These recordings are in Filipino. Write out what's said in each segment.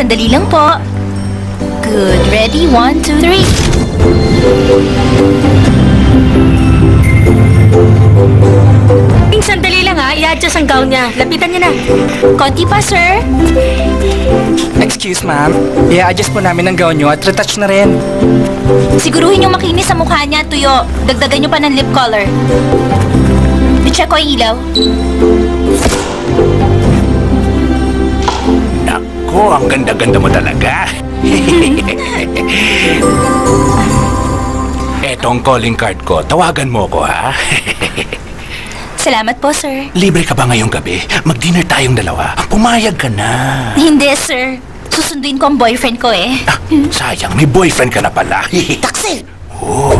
Sandali lang po. Good. Ready? 1, 2, 3. Sandali lang ha, i-adjust ang gown niya. Lapitan niya na. Konti pa, sir. Excuse, ma'am. I-adjust po namin ang gown nyo at retouch na rin. Siguruhin yung makinis sa mukha niya, tuyo. Dagdagan nyo pa ng lip color. I-check ko yung ilaw. Nako, ang ganda-ganda mo talaga. Etong calling card ko. Tawagan mo ko, ha? Salamat po, sir. Libre ka ba ngayong gabi? Mag-dinner tayong dalawa. Pumayag ka na. Hindi, sir. Susunduin ko ang boyfriend ko eh. Ah, sayang, may boyfriend ka na pala. Taxi! Oh.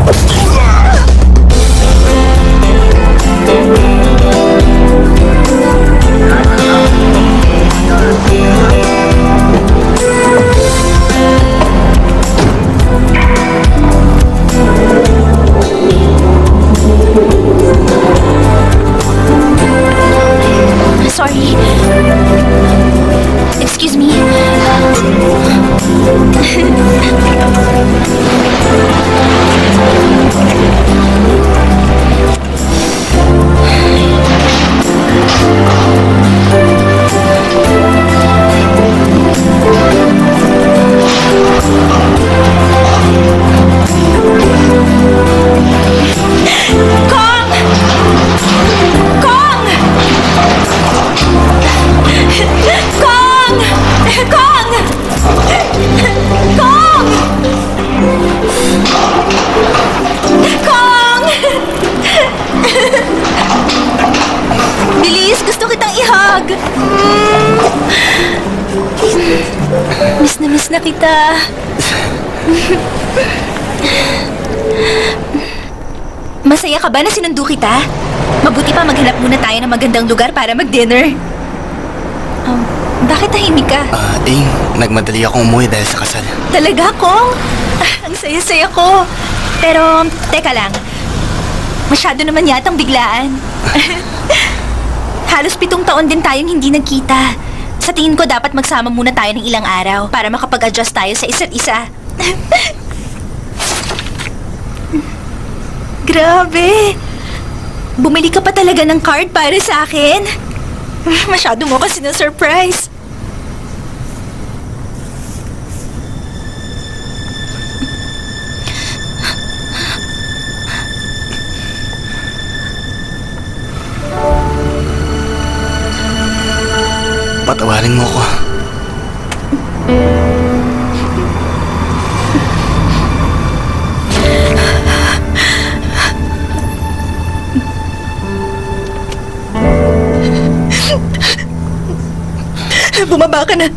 Sorry. Excuse me. Bilis! Gusto kitang ihag! Miss na kita. Masaya ka ba na sinundo kita? Mabuti pa maghanap muna tayo ng magandang lugar para mag-dinner. Bakit tahimik ka? Nagmadali akong umuwi dahil sa kasal. Talaga, Kong? Ang saya-saya ko. Pero, teka lang. Masyado naman yatang biglaan. Halos 7 taon din tayong hindi nagkita. Sa tingin ko dapat magsama muna tayo ng ilang araw para makapag-adjust tayo sa isa't isa. Grabe! Bumili ka pa talaga ng card para sa akin? Masyado mo kasi na-surprise. Patawarin mo ko. Bumaba ka na.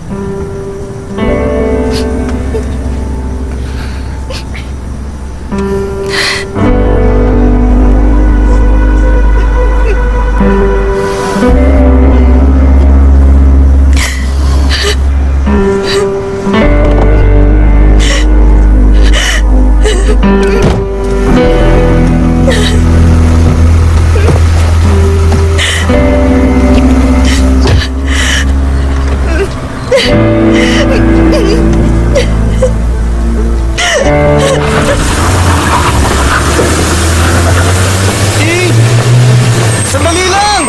Sandali lang!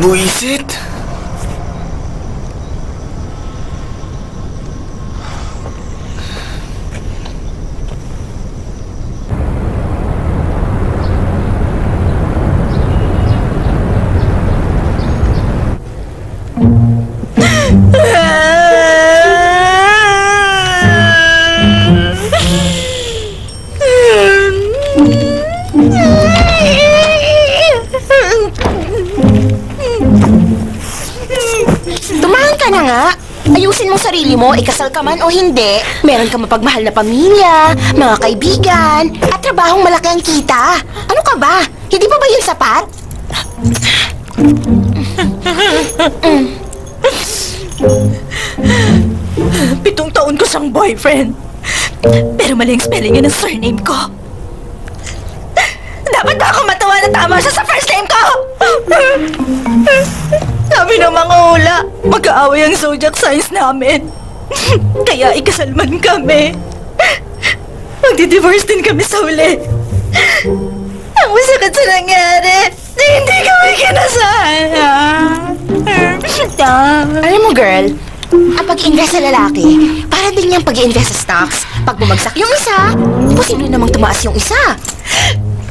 Buisit! ayusin mo sarili mo, ikasal ka man o hindi, meron ka mapagmahal na pamilya, mga kaibigan, at trabahong malaki ang kita. Ano ka ba? Hindi pa ba yun sapat? 7 taon ko siyang boyfriend. Pero mali ang spelling niya ng surname ko. Dapat ba ako matawa na tama siya sa first name ko? Sabi ng mga hula, mag-aaway ang zodiac signs namin. Kaya ikasal man kami. Magdi-divorce din kami sa huli. Ang masakit sa nangyari, hindi kami kinasala. Alam mo, girl, ang pag-invest sa lalaki, para din niyang pag-invest sa stocks. Pag bumagsak yung isa, posible namang tumaas yung isa.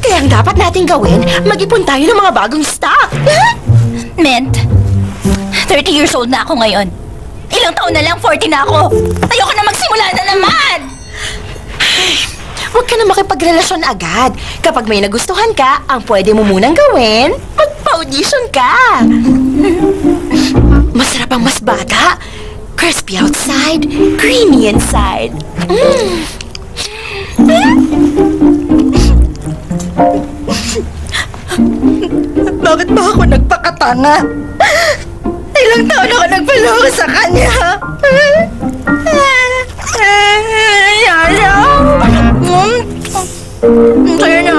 Kaya ang dapat natin gawin, mag-ipon tayo ng mga bagong stock. Ment, 30 years old na ako ngayon. Ilang taon na lang, 40 na ako. Ayoko na magsimula na naman! Huwag ka na makipagrelasyon agad. Kapag may nagustuhan ka, ang pwede mo munang gawin, mag-audition ka. Masarap ang mas bata. Crispy outside, creamy inside. Bakit ba ako nagpakatanga? Ilang taon ako nagpaloko sa kanya. Yaya. Sa'yo na.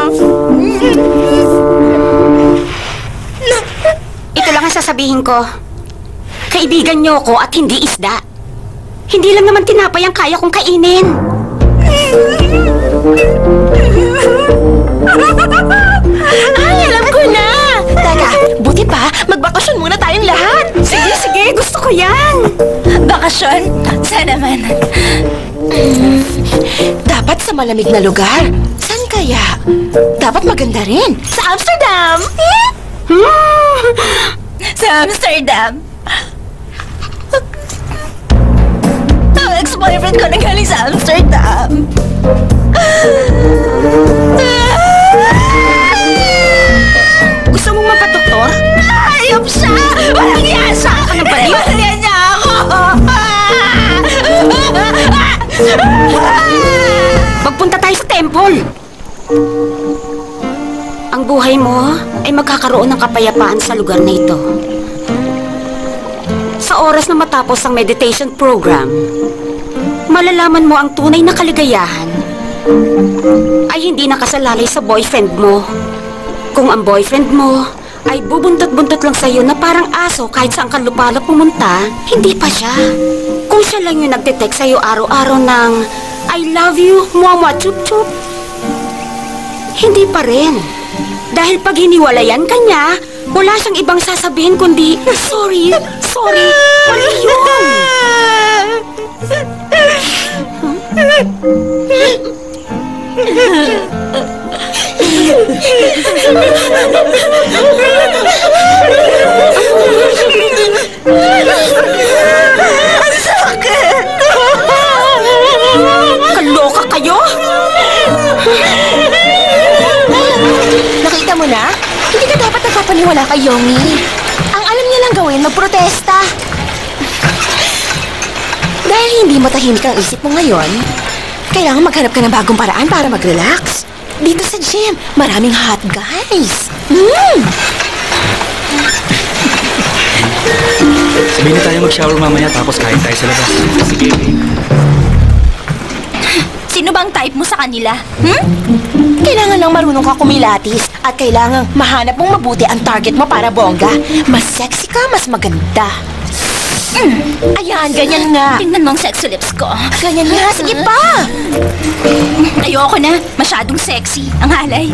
Ito lang ang sasabihin ko. Kaibigan niyo ko at hindi isda. Hindi lang naman tinapay ang kaya kong kainin. Ay, alam ko na! Teka, buti pa, magbakasyon muna tayong lahat. Sige, sige, gusto ko yan. Bakasyon? Sana man. Dapat sa malamig na lugar. Saan kaya? Dapat maganda rin. Sa Amsterdam! Sa Amsterdam. Ang ex-boyfriend ko nagaling sa Amsterdam. Gusto mong mapatoktor? Ayop siya! Walang yasa! Ano ba yun? Iwanan niya ako! Magpunta tayo sa temple. Ang buhay mo ay magkakaroon ng kapayapaan sa lugar na ito. Sa oras na matapos ang meditation program, malalaman mo ang tunay na kaligayahan ay hindi nakasalalay sa boyfriend mo. Kung ang boyfriend mo ay bubuntot-buntot lang sa'yo na parang aso kahit saan ka lupalop pumunta, hindi pa siya. Kung siya lang yung nagte-text sa'yo araw-araw ng I love you, muamua chup-chup, hindi pa rin. Dahil pag hiniwalayan ka niya, wala siyang ibang sasabihin kundi, sorry, mali yun. Ang sakit! Kaloka kayo? Nakita mo na? Hindi ka dapat nagpapaniwala kay Yongi. Ang alam niya lang gawin, magprotesta. Dahil hindi matahimik ang isip mo ngayon, kailangan maghanap ka ng bagong paraan para mag-relax. Dito sa gym, maraming hot guys. Sabihin na tayo mag-shower mamaya tapos kain tayo sa labas. Sige. Sino bang type mo sa kanila? Kailangan lang marunong ka kumilatis at kailangan mahanap mong mabuti ang target mo para bongga. Mas sexy ka, mas maganda. Ayan, ganyan nga. Tingnan mo ang sexy lips ko. Ganyan nga, sige pa. Ayoko na. Masyadong sexy. Ang halay.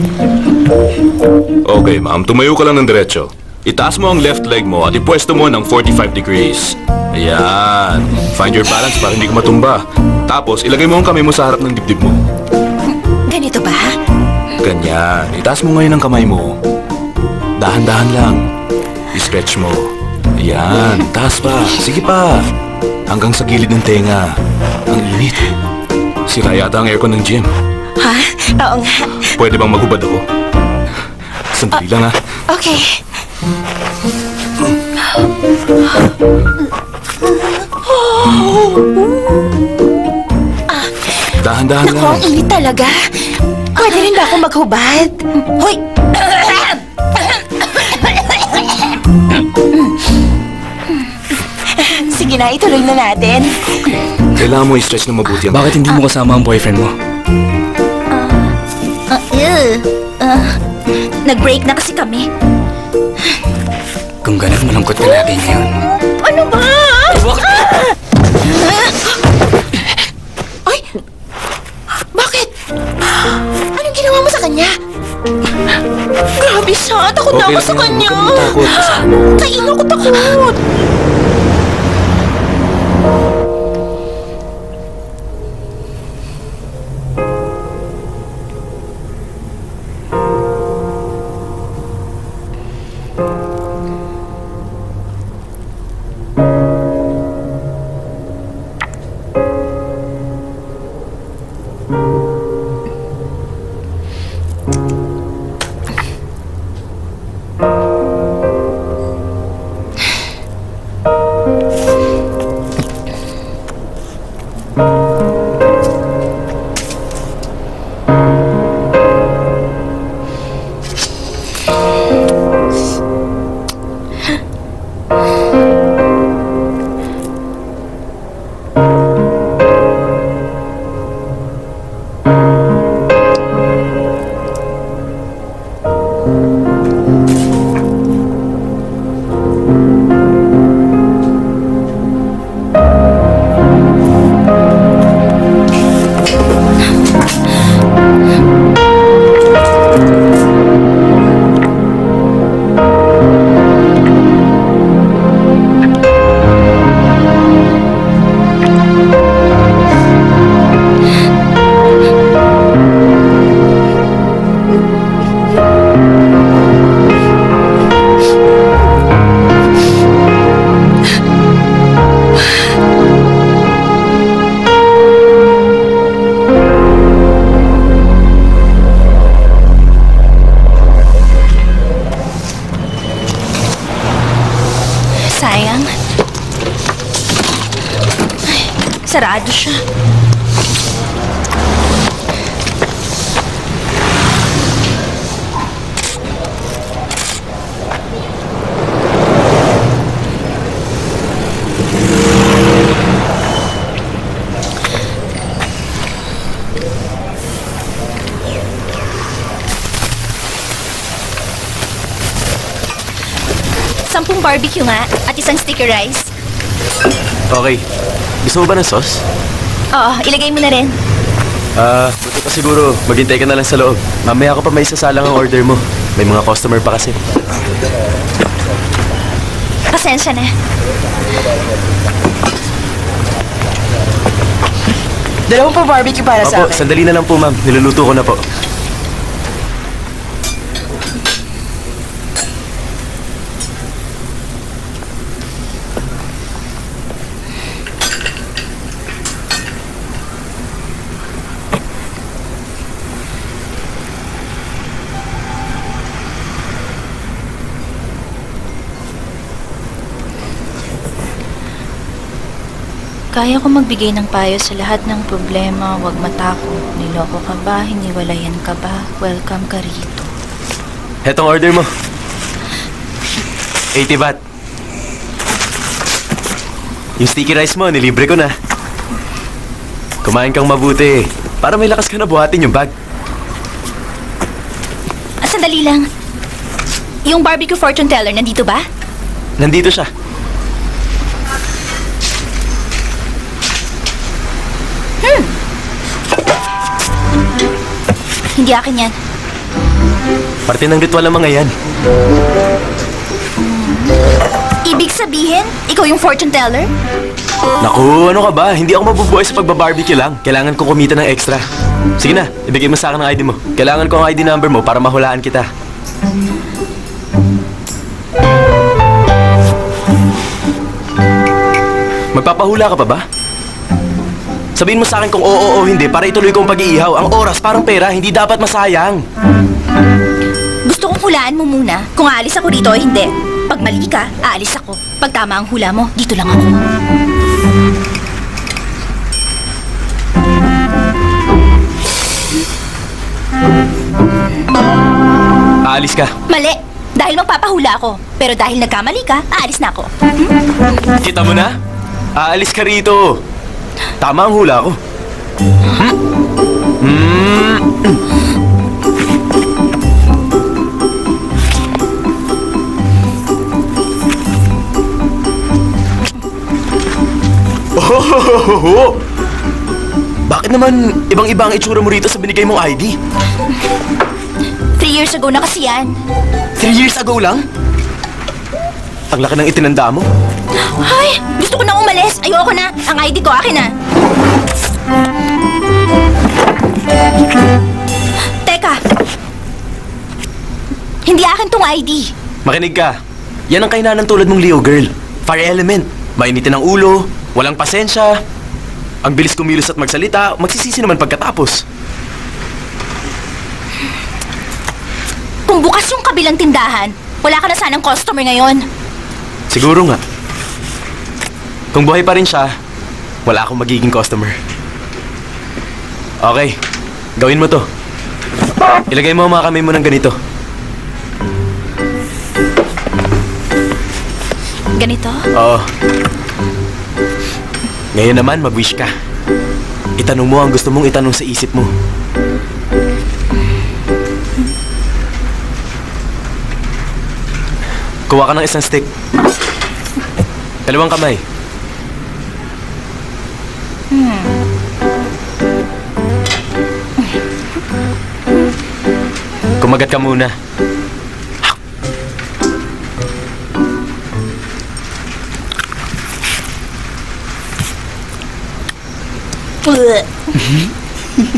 Okay, ma'am. Tumayo ka lang ng diretso. Itaas mo ang left leg mo at ipwesto mo ng 45 degrees. Ayan. Find your balance para hindi ka matumba. Tapos, ilagay mo ang kamay mo sa harap ng dibdib mo. Ganito ba? Ganyan. Itaas mo ngayon ang kamay mo. Dahan-dahan lang. I-stretch mo. Ayan. Taas pa. Sige pa. Hanggang sa gilid ng tenga. Ang init. Sira yata ang aircon ng gym. Ha? Oo nga. Pwede bang maghubad ako? Sandali lang ha. Okay. Dahan-dahan Naku, lang. ang init talaga. Pwede rin ba ako maghubad? Hoy! Sige na, ituloy na natin. Kailangan mo i-stretch na mabuti ang... Bakit hindi mo kasama ang boyfriend mo? Nag-break na kasi kami. Kung ganun, malungkot ka lagi ngayon. Ano ba? Ay! Bakit? Anong ginawa mo sa kanya? Grabe siya. Takot na ako sa kanya. Kaino ko takot. Sayang. Ay, sarado siya. Sampung barbecue nga at isang sticky rice. Okay. Gusto mo ba ng sauce? Oo, ilagay mo na rin. Buti pa siguro. Maghintay ka na lang sa loob. Mamaya ko pa may isasalang ang order mo. May mga customer pa kasi. Pasensya na. Dalawang pa barbecue para sa Opo, akin. sandali na lang po, ma'am. Niluluto ko na po. Kaya ko magbigay ng payo sa lahat ng problema. Huwag matakot. Niloko ka ba? Hiniwalayan ka ba? Welcome ka rito. Hetong order mo. 80 baht. Yung sticky rice mo, nilibre ko na. Kumain kang mabuti. Para may lakas ka na buhatin yung bag. Sandali lang. Yung barbecue fortune teller, nandito ba? Nandito siya. Hindi akin yan. Parte ng ritual ng mga yan. Ibig sabihin, ikaw yung fortune teller? Naku, ano ka ba? Hindi ako mabubuhay sa pagbabarbecue lang. Kailangan ko kumita ng extra. Sige na, ibigay mo sa akin ang ID mo. Kailangan ko ang ID number mo para mahulaan kita. Magpapahula ka pa ba? Sabihin mo sa akin kung oo o hindi para ituloy ko ang pag-iihaw. Ang oras parang pera, hindi dapat masayang. Gusto kong hulaan mo muna kung aalis ako rito o hindi. Pag mali ka, aalis ako. Pag tama ang hula mo, dito lang ako. Aalis ka. Mali. Dahil magpapahula ako. Pero dahil nagkamali ka, aalis na ako. Kita mo na? Aalis ka rito. Tama ang hula ko. Oh! Bakit naman ibang-iba ang itsura mo rito sa binigay mong ID? 3 years ago na kasi yan. 3 years ago lang? Ang laki ng itinanda mo. Ay, gusto ko na umalis. Ayoko na. Ang ID ko, akin na. Teka. Hindi akin tong ID. Makinig ka. Yan ang kainanan tulad mong Leo girl. Fire element. Mainitin ang ulo, walang pasensya. Ang bilis kumilos at magsalita, magsisisi naman pagkatapos. Kung bukas yung kabilang tindahan, wala ka na sanang customer ngayon. Siguro nga. Kung buhay pa rin siya, wala akong magiging customer. Okay, gawin mo to. Ilagay mo ang mga kamay mo ng ganito. Ganito? Oo. Ngayon naman, mag-wish ka. Itanong mo ang gusto mong itanong sa isip mo. Kuha ka ng isang stick. Dalawang kamay. Kumagat ka muna.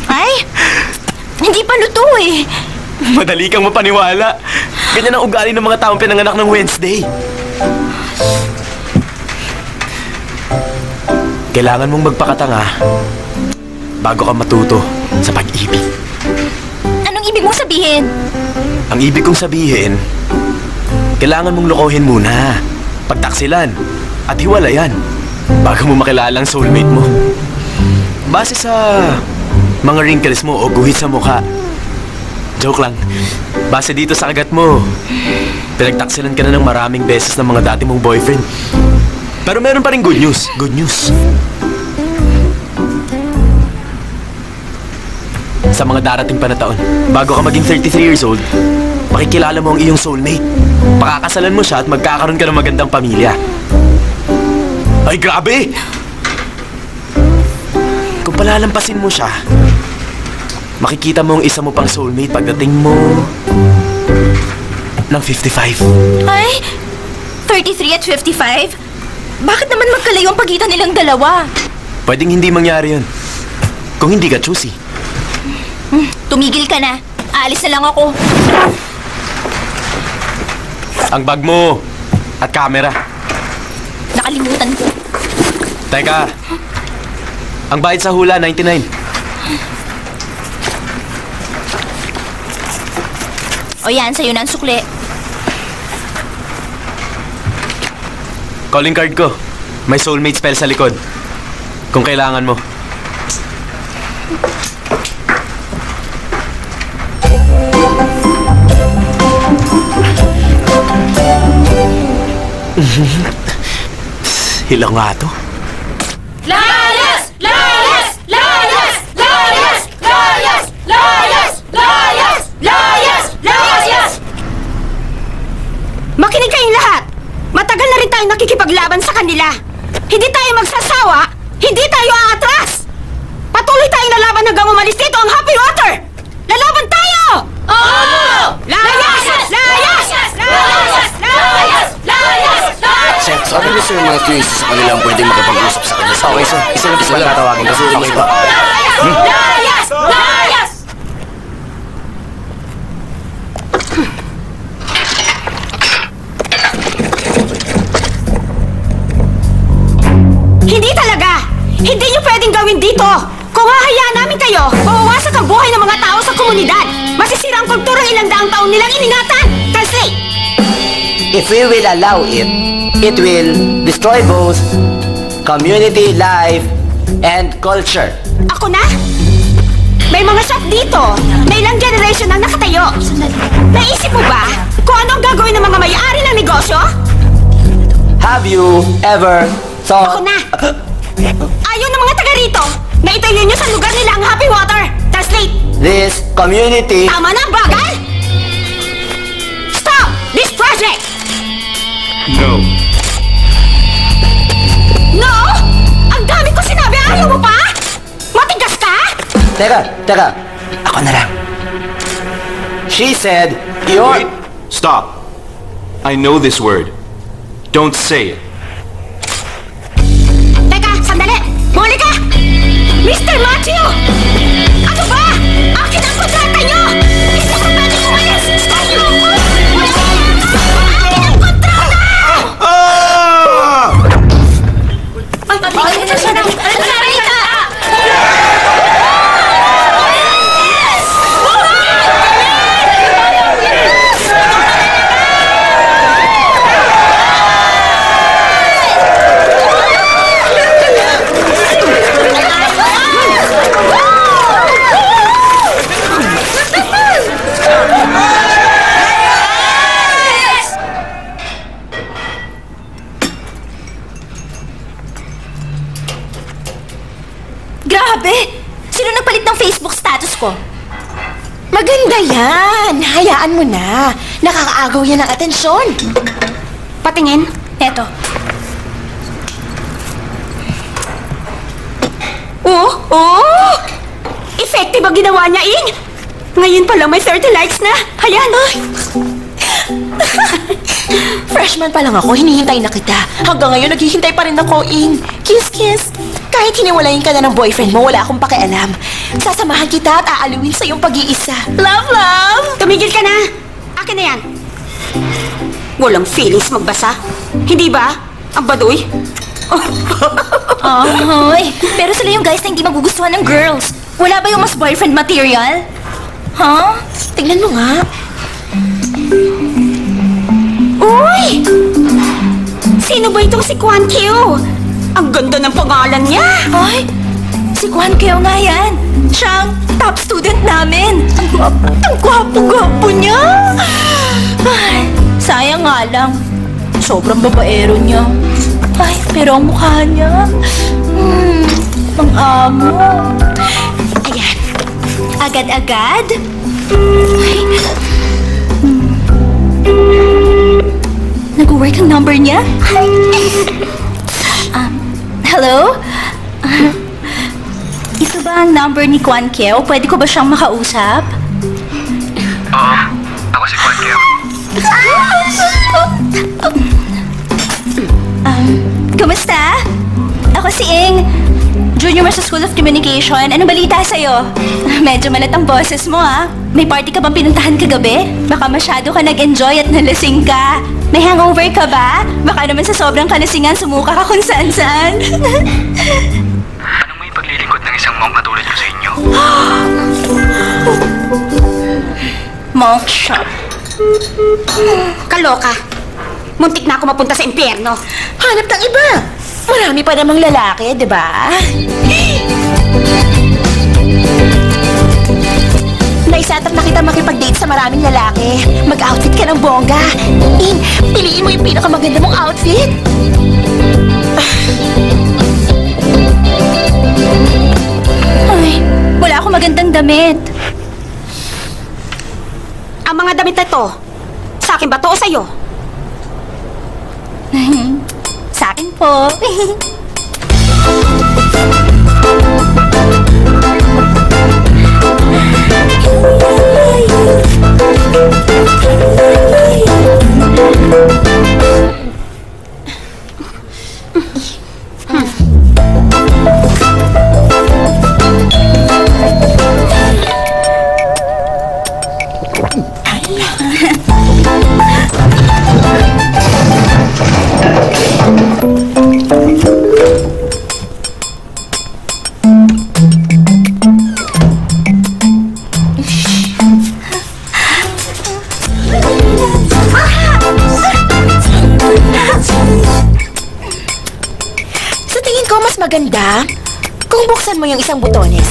Ay, hindi pa luto eh. Madali kang mapaniwala. Ganyan ang ugali ng mga taong pinanganak ng Wednesday. Kailangan mong magpakatanga bago ka matuto sa pag-ibig. Anong ibig mong sabihin? Ang ibig kong sabihin, kailangan mong lokohin muna, pagtaksilan, at hiwalayan bago mo makilala ang soulmate mo. Base sa mga wrinkles mo o guhit sa mukha. Joke lang. Base dito sa kagat mo, pinagtaksilan ka na ng maraming beses ng mga dati mong boyfriend. Pero meron pa rin good news. Good news. Sa mga darating pa na taon, bago ka maging 33 years old, makikilala mo ang iyong soulmate. Pakakasalan mo siya at magkakaroon ka ng magandang pamilya. Ay, grabe! Kung palalampasin mo siya, makikita mo ang isa mo pang soulmate pagdating mo ng 55. Ay, 33 at 55? Bakit naman magkalayo ang pagitan nilang dalawa? Pwedeng hindi mangyari yun. Kung hindi ka choosy. Tumigil ka na. Aalis na lang ako. Ang bag mo at camera. Nakalimutan ko. Teka. Ang bayad sa hula, 99. O yan, sa'yo na ang sukli. Calling card ko. May soulmate spell sa likod. Kung kailangan mo. Hilang nga to. Layas! Layas! Layas! Layas! Layas! Layas! Layas! Layas! Layas! Makinig kayong lahat! Matagal na rin tayong nakikipaglaban sa kanila. Hindi tayo magsasawa, hindi tayo aatras! Patuloy tayong lalaban hanggang umalis dito ang Happy Water! Lalaban tayo! Oo! Layas! Layas! Layas! Layas! Layas! Sir, sabi ni Sir Matthew isa sa kanila ang pwedeng makipag-usap sa kanya. Okay, sir. Isa lang isa tatawagin. Kasi yung iba. Layas! Layas! Hindi talaga! Hindi niyo pwedeng gawin dito! Kung hahayaan namin kayo, mawawasak ang buhay ng mga tao sa komunidad. Masisira ang kulturang ilang daang taon nilang iningatan. Translate! If we will allow it, it will destroy both community life, and culture. Ako na? May mga shop dito. May ilang generation ang nakatayo. Naisip mo ba kung anong gagawin ng mga may-ari ng negosyo? Have you ever thought... Ako na! Ayaw ng mga taga rito na itayo nyo sa lugar nila ang Happy Water. Translate! This community... Tama na, bagal! Stop this project! No. No? Ang dami ko sinabi, ayaw mo pa? Matigas ka? Teka. Ako na lang. She said, Wait. Stop. I know this word. Don't say it. Teka, sandali! Muli ka! Mr. Matthew! Ano ba? Akin ang kontrata nyo! Hindi ko pwedeng umalis! Ayoko! Akin ang kontrata! Ay, na siya na! Marita! Grabe! Sino nagpalit ng Facebook status ko? Maganda yan. Hayaan mo na. Nakakaagaw yan ng atensyon. Patingin. Eto. Oh! Effective ang ginawa niya, Ing! Ngayon pa lang may 30 likes na. Ayan, oh! Freshman pa lang ako, hinihintay na kita. Hanggang ngayon, naghihintay pa rin ako, Ing. Kiss, kiss. Kahit hiniwalayin ka na ng boyfriend mo, wala akong pakialam. Sasamahan kita at aaluin sa iyong pag-iisa. Love, love! Tumigil ka na! Akin na yan. Walang feelings magbasa. Hindi ba? Ang baduy? Ahoy! Pero sila yung guys na hindi magugustuhan ng girls. Wala ba yung mas boyfriend material? Huh? Tingnan mo nga. Uy! Sino ba itong si Kwan Q? Ang ganda ng pangalan niya! Ay! Si Kwan Keo nga yan. Siya ang top student namin. Ang gwapo-gwapo niya. Ay, sayang nga lang. Sobrang babaero niya. Ay, pero ang mukha niya. Ang amo. Ayan. Agad-agad? Ay. Nag-work ang number niya? Hello? Ito ba ang number ni Kwan Keo? Pwede ko ba siyang makausap? Ako si Kwan Keo. Kumusta? Ako si Ing. Junior mo sa School of Communication. Anong balita sa'yo? Medyo malat ang boses mo, ah. May party ka bang pinuntahan kagabi? Baka masyado ka nag-enjoy at nalasing ka. May hangover ka ba? Baka naman sa sobrang kalasingan sumuka ka kung saan-saan. Anong may paglilingkod ng isang monk katulad ko sa inyo? Monk shop. Kaloka. Muntik na ako mapunta sa impyerno. Hanap ng iba. Marami pa namang lalaki, di ba? Naisatap na kita makipag-date sa maraming lalaki. Mag-outfit ka ng bongga. Ing, piliin mo yung pinakamaganda mong outfit. Ay, wala akong magandang damit. Ang mga damit na to, sa akin ba to o sa'yo? Sa akin po. maganda kung buksan mo yung isang butones.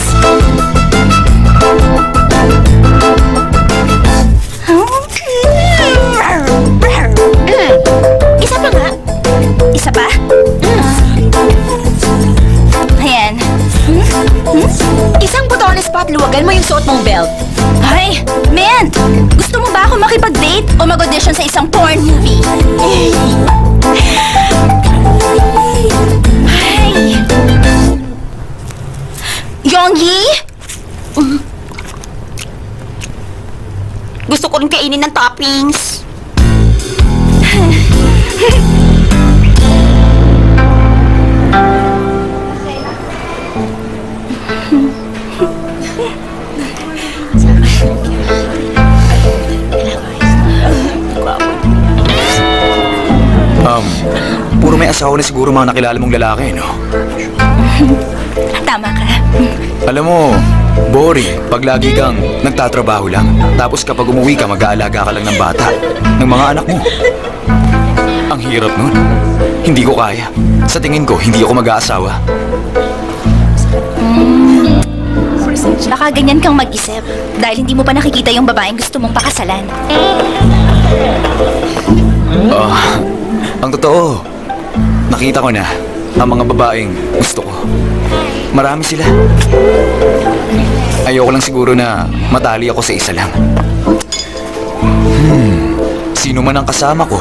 Isa pa nga. Isa pa? Ayan. Isang butones pa at luwagan mo yung suot mong belt. Ay, man! Gusto mo ba ako makipag-date o mag-audition sa isang porn movie? Ay! Yongyi? Gusto ko rin kainin ng toppings. Puro may asawa na siguro mga nakilala mong lalaki, no? Tama ka. Alam mo, boring pag lagi kang nagtatrabaho lang. Tapos kapag umuwi ka, mag-aalaga ka lang ng bata, ng mga anak mo. Ang hirap nun. Hindi ko kaya. Sa tingin ko, hindi ako mag-aasawa. Baka ganyan kang mag-isip dahil hindi mo pa nakikita yung babaeng gusto mong pakasalan. Ang totoo, nakita ko na ang mga babaeng gusto ko. Marami sila. Ayoko lang siguro na matali ako sa isa lang. Sino man ang kasama ko,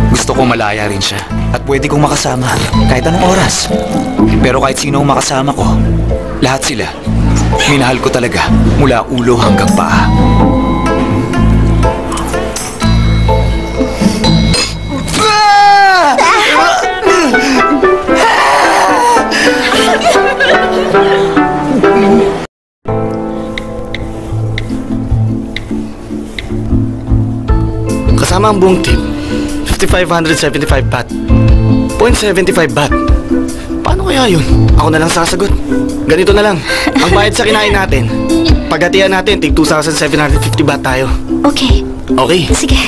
gusto ko malaya rin siya. At pwede kong makasama kahit anong oras. Pero kahit sino ang makasama ko, lahat sila, minahal ko talaga mula ulo hanggang paa. Kasama ang buong team, 5,575 baht. 0.75 baht. Paano kaya yun? Ako na lang sasagot. Ganito na lang. Ang bayad sa kinain natin, paghatian natin, tig 2,750 baht tayo. Okay. Okay. Sige.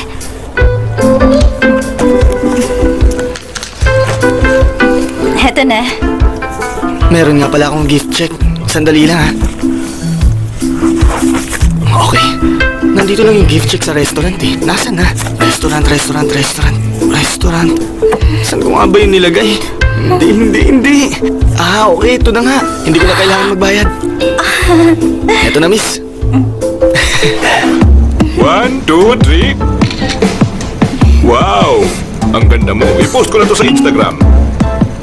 Heto na. Meron nga pala akong gift check. Sandali lang, ha? Okay. Nandito lang yung gift check sa restaurant, eh. Nasaan na? Restaurant. Saan ko nga ba yung nilagay? Hindi. Okay. Ito na nga. Hindi ko na kailangan magbayad. Eto na, miss. 1, 2, 3. Wow! Ang ganda mo. I-post ko na to sa Instagram.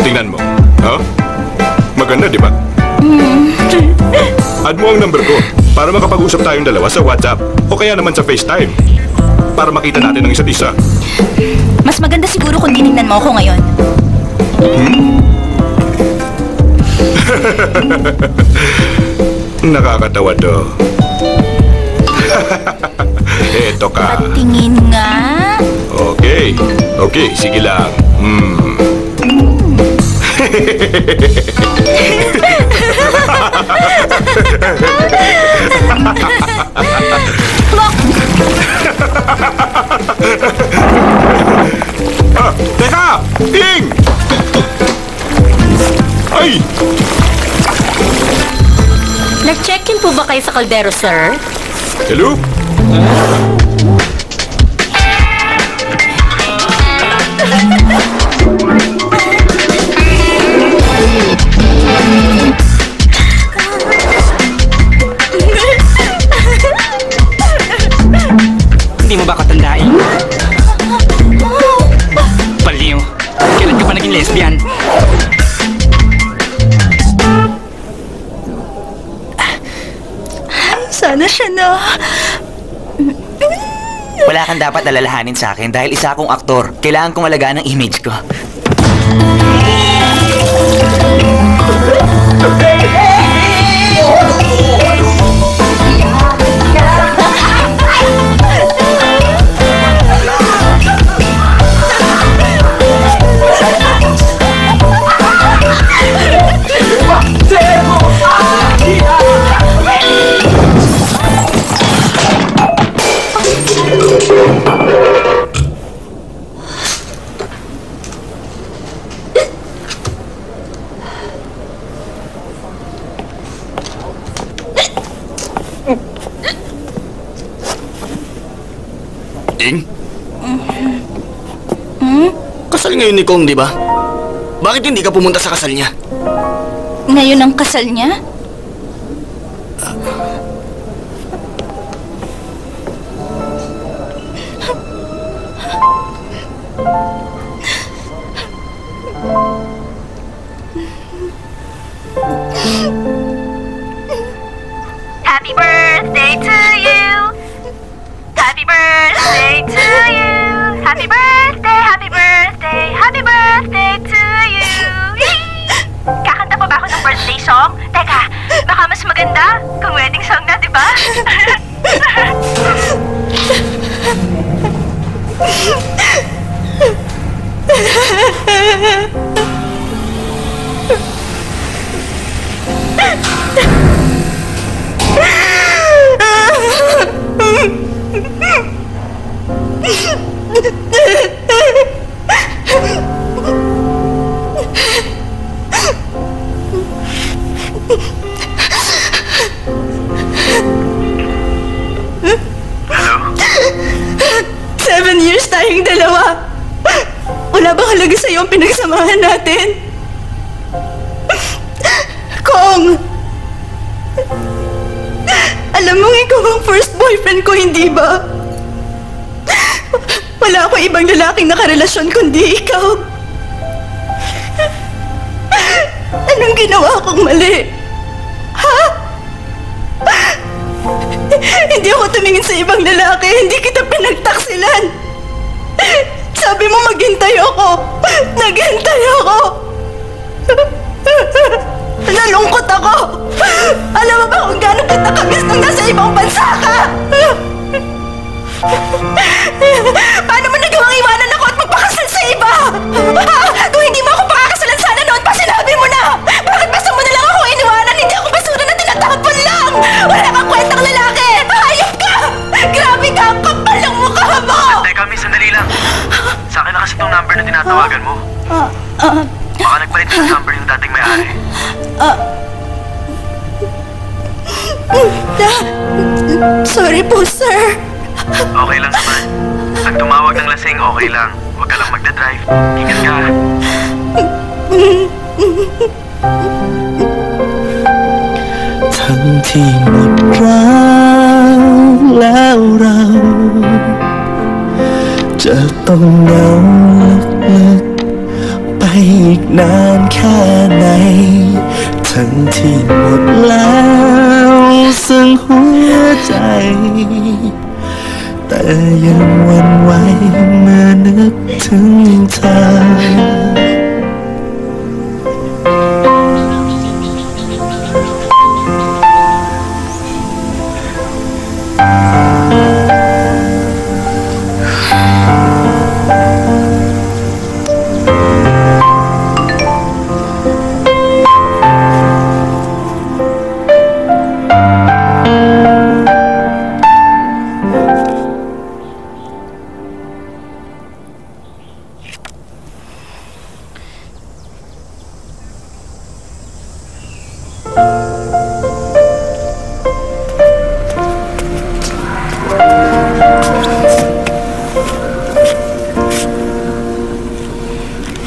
Tingnan mo. Ha? Maganda, di ba? Add mo ang number ko para makapag-usap tayong dalawa sa WhatsApp o kaya naman sa FaceTime para makita natin ang isa't isa. Mas maganda siguro kung tinignan mo ako ngayon. Nakakatawa to. Eto ka. Patingin nga. Okay, sige lang. Teka! Ting! Ay! Nag-check-in po ba kayo sa kaldero, sir? Hello? Hindi mo ba katandain? Baliw. Kailan ka pa naging lesbian? Sana siya na. Wala kang dapat alalahanin sa akin dahil isa akong aktor. Kailangan kong alagaan ang image ko. Ing? Kasal ngayon ni Kong, di ba? Bakit hindi ka pumunta sa kasal niya? Ngayon ang kasal niya? Happy birthday to you. Happy birthday to you. Happy birthday, happy birthday, happy birthday to you. Kakanta pa ba ako ng birthday song? Teka, baka mas maganda kung wedding song na, di ba? Seven years tayong dalawa. Wala bang halaga sa'yo ang pinagsamahan natin? Kong! Alam mong ikaw ang first boyfriend ko, hindi ba? Wala akong ibang lalaking nakarelasyon kundi ikaw. Anong ginawa kong mali? Ha? Hindi ako tumingin sa ibang lalaki. Hindi kita pinagtaksilan. Sabi mo maghintay ako. Naghintay ako. Nalungkot ako. Alam mo ba kung gaano kita kamiss nung nasa ibang bansa ka? Paano mo nagawang iwanan ako at magpakasal sa iba? Kung hindi mo ako pakakasalan, sana noon pa sinabi mo na. Bakit basta mo na lang ako iniwanan? Hindi ako basura na tinatapon lang. Wala kang kwentang lalaki. Hayop ka! Grabe ka! Ang kapal ng mukha mo! Teka, miss, sandali lang. Sa akin na kasi itong number na tinatawagan mo. Baka nagpalit ng number yung dating may-ari. Sorry po, sir. Okay lang naman. Pag tumawag ng lasing, okay lang. Huwag ka lang magdadrive. Ingat ka.ทั้งที่หมดรักแล้วเราจะต้องเหงาลึกๆไปอีกนานแค่ไหนทั้งที่หมดแล้วซึ่งหัวใจแต่ยังหวั่นไหวเมื่อนึกถึงเธอ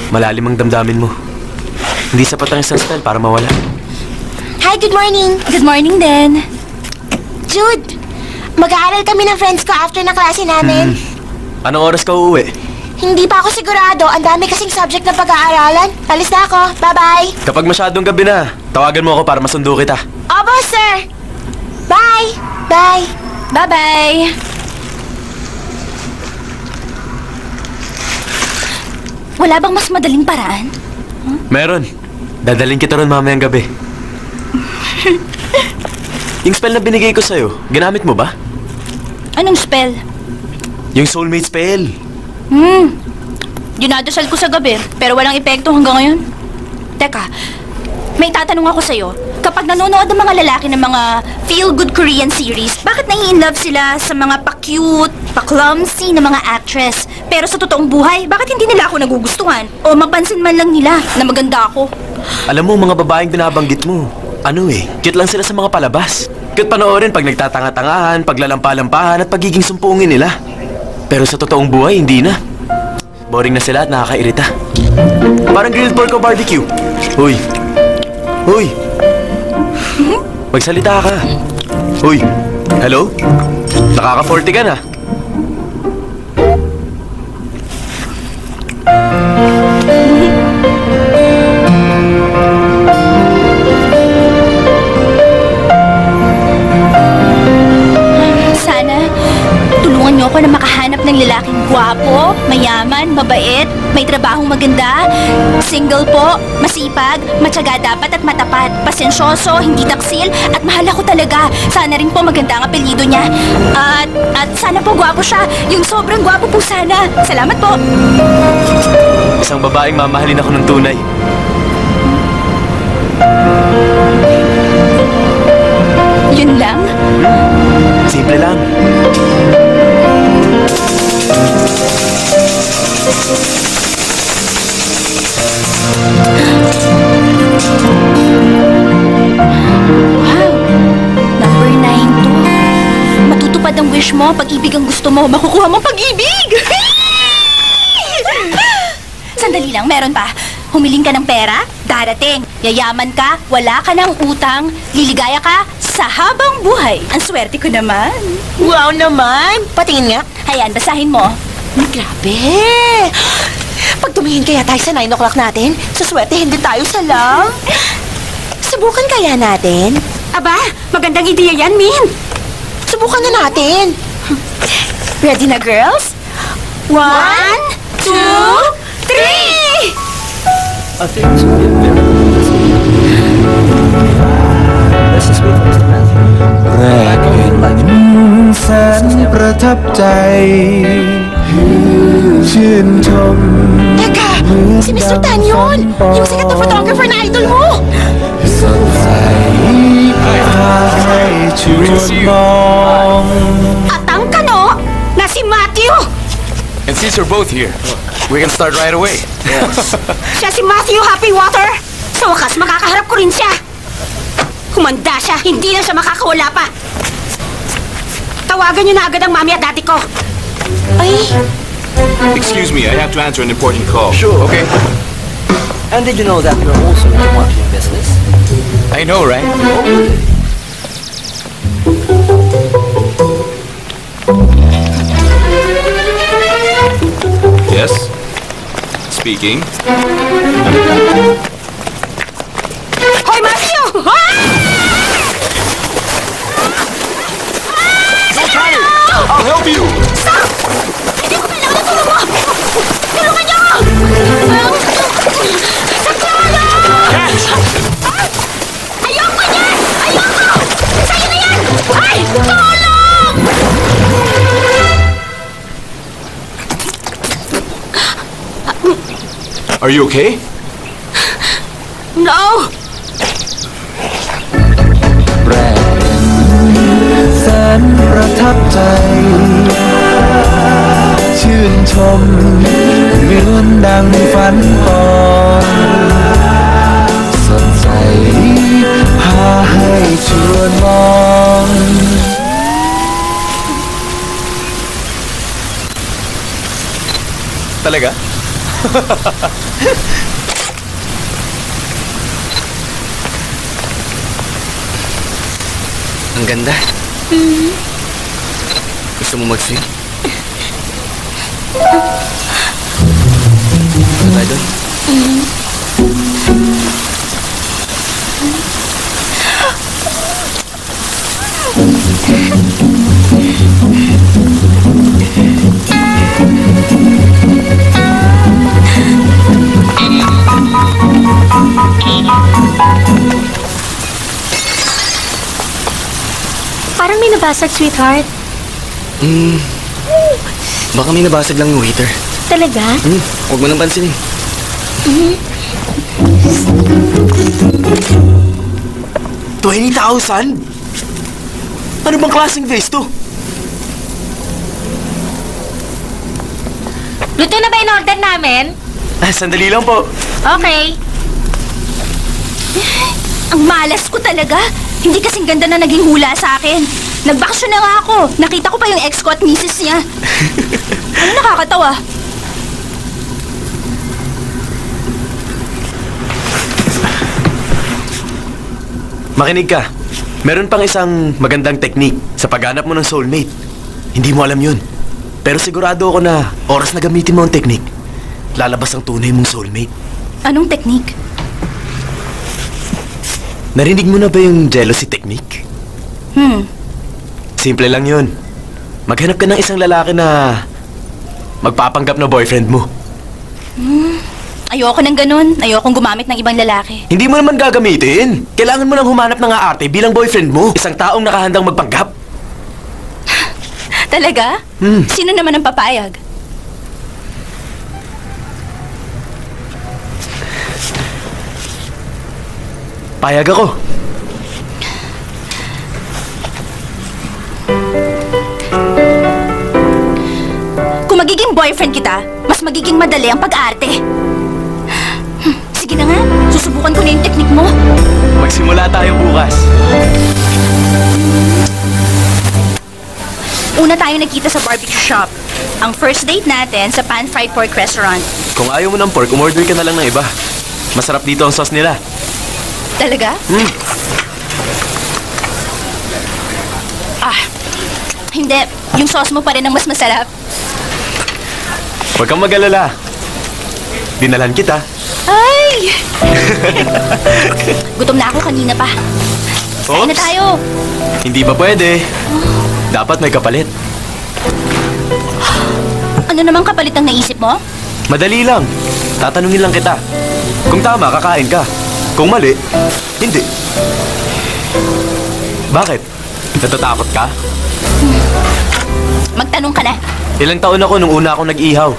Malalim ang damdamin mo. Hindi sapat ang isang style para mawala. Hi, good morning. Good morning din. Jude, mag-aaral kami ng friends ko after na klase namin. Anong oras ka uuwi? Hindi pa ako sigurado. Ang dami kasing subject na pag-aaralan. Alis na ako. Bye-bye. Kapag masyadong gabi na, tawagan mo ako para masundo kita. Opo, sir. Bye. Bye. Bye-bye. Wala bang mas madaling paraan? Meron. Dadaling kita ron mamayang gabi. Yung spell na binigay ko sa'yo, ginamit mo ba? Anong spell? Yung soulmate spell. Dinadasal ko sa gabi, pero walang epekto hanggang ngayon. Teka, may tatanong ako sa'yo. Kapag nanonood ng mga lalaki ng mga feel-good Korean series, bakit nai-inlove sila sa mga pa-cute, pa-clumsy na mga actress? Pero sa totoong buhay, bakit hindi nila ako nagugustuhan? O mapansin man lang nila na maganda ako? Alam mo, mga babaeng binabanggit mo, cute lang sila sa mga palabas. Cute panoorin pag nagtatanga-tangahan, paglalampalampahan at pagiging sumpungin nila. Pero sa totoong buhay, hindi na. Boring na sila at nakakairita. Parang grilled pork o barbecue. Uy! Uy! Magsalita ka. Uy! Hello? Nakaka-40 ka na. Tulungan niyo ako na makahanap ng lalaking gwapo, mayaman, mabait, may trabahong maganda, single po, masipag, matyaga dapat at matapat, pasensyoso, hindi taksil, at mahal ako talaga. Sana rin po maganda ang apelyido niya. At sana po gwapo siya, yung sobrang gwapo po sana. Salamat po. Isang babaeng mamahalin ako ng tunay. Yun lang? Simple lang. Wow! Number 9 to. Matutupad ang wish mo, pag-ibig ang gusto mo, makukuha mo pag-ibig! Sandali lang, meron pa. Humiling ka ng pera, darating. Yayaman ka, wala ka ng utang, liligaya ka sa habang buhay. Ang swerte ko naman. Wow naman! Patingin nga. Ayan, basahin mo. Grabe! Pag tumingin kaya tayo sa 9 o'clock natin, sa swerte hindi tayo salang. Subukan kaya natin? Aba, magandang ideya yan, Min. Subukan na natin. Ready na, girls? 1, 2, 3! I think this will be a very good Let's just wait for Mr. Matthew. แรกเห็นแสนประทับใจชื่นชม Teka, si Mr. Tan yun! Yung sikat na photographer na idol mo! สดใสพาให้ชวนมอง At ang kano na si Matthew. And since you're both here, we can start right away. Siya si Matthew Happywater. Sa wakas, makakaharap ko rin siya. Humanda siya, hindi na siya makakawala pa. Tawagan niyo na agad ang mami at daddy ko. Ay! Excuse me, I have to answer an important call. Sure. Okay. And did you know that you're also in the marketing business? I know, right? Yes. Speaking. Hoy, Matthew! I'll help you! Stop! Hindi ko kailangan ng tulong mo! Tulungan niyo ako! Catch! Ayoko niyan! Ayoko! Sa'yo na yan! Ay! Tulong! Are you okay? No! แรกแสนประทับใจชื่นชมเหมือนดังฝันก่อนสดใสพาให้ชวนมอง Talaga? Ang ganda. Gusto mo mag-sing? Ano tayo doon? Parang may nabasag, sweetheart. Baka may nabasag lang yung waiter. Talaga? Huwag mo nang pansinin. 20,000? Ano bang klaseng vase to? Luto na ba in-order namin? Sandali lang po. Okay. Ang malas ko talaga. Hindi kasing ganda na naging hula sa akin. Nagbakasyon na nga ako. Nakita ko pa yung ex ko at misis niya. nakakatawa. Makinig ka. Meron pang isang magandang technique sa paghanap mo ng soulmate. Hindi mo alam yun. Pero sigurado ako na oras na gamitin mo ang technique, lalabas ang tunay mong soulmate. Anong technique? Narinig mo na ba yung jealousy technique? Simple lang yun. Maghanap ka ng isang lalaki na magpapanggap na boyfriend mo. Ayoko ng ganun. Ayokong gumamit ng ibang lalaki. Hindi mo naman gagamitin. Kailangan mo nang humanap ng aarte bilang boyfriend mo. Isang taong nakahandang magpanggap. Talaga? Sino naman ang papayag? Payag ako. Kung magiging boyfriend kita, mas magiging madali ang pag-arte. Sige na nga, susubukan ko na yung technique mo. Magsimula tayo bukas. Una tayo nagkita sa barbecue shop. Ang first date natin sa pan-fried pork restaurant. Kung ayaw mo ng pork, umorder ka na lang ng iba. Masarap dito ang sauce nila. Talaga? Hindi. Yung sauce mo pa rin ang mas masarap. Huwag kang mag-alala. Dinalan kita. Ay! Gutom na ako kanina pa. Kain na tayo. Hindi ba pwede? Dapat may kapalit. Ano namang kapalit ang naisip mo? Madali lang. Tatanungin lang kita. Kung tama, kakain ka. Kung mali, hindi. Bakit? Natatakot ka? Magtanong ka na. Ilang taon ako nung una akong nag-ihaw.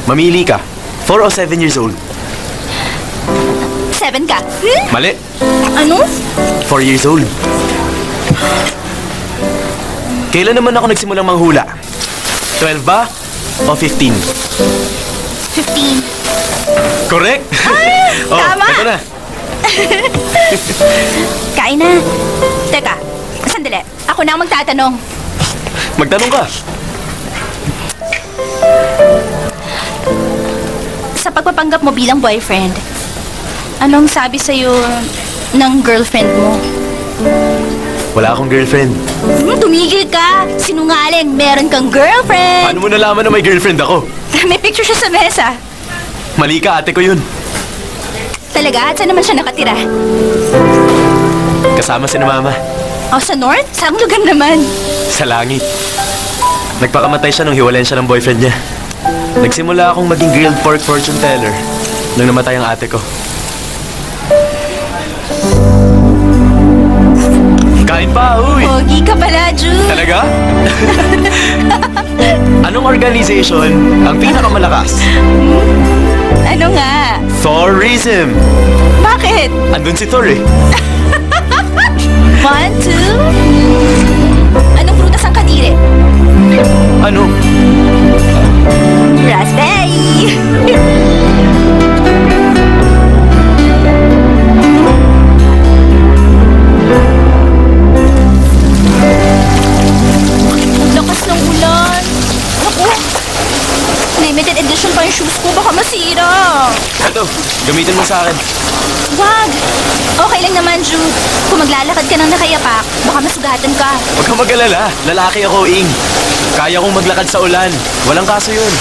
Mamili ka. 4 o 7 years old. 7 ka. Mali. Ano? 4 years old. Kailan naman ako nagsimulang manghula? 12 ba? O 15? 15. Correct? Tama! Ito na. Kain na. Teka, sandali. Ako na ang magtatanong. Magtanong ka. Sa pagpapanggap mo bilang boyfriend, anong sabi sa'yo ng girlfriend mo? Wala akong girlfriend. Tumigil ka! Sinungaling, meron kang girlfriend! Paano mo nalaman na may girlfriend ako? May picture siya sa mesa. Mali ka, ate ko yun. Talaga? At saan naman siya nakatira? Kasama si na mama. O, sa north? Saang lugar naman? Sa langit. Nagpakamatay siya nung hiwalayan siya ng boyfriend niya. Nagsimula akong maging grilled pork fortune teller nung namatay ang ate ko. Kain pa, uy! Pogi ka pala, Jude. Talaga? Anong organization ang pinakamalakas? Ano nga? Thorism! Bakit? Andun si Thor eh. 1, 2... Anong prutas ang kadiri? Ano? Raspberry! Lakas ng ulan. Naku, limited edition pa yung shoes ko. Baka masira. Ito, gamitin mo sa akin. Wag! Okay lang naman, Jude. Kung maglalakad ka ng nakayapak, baka masugatan ka. Huwag kang mag-alala. Lalaki ako, Ing. Kaya kong maglakad sa ulan. Walang kaso yun.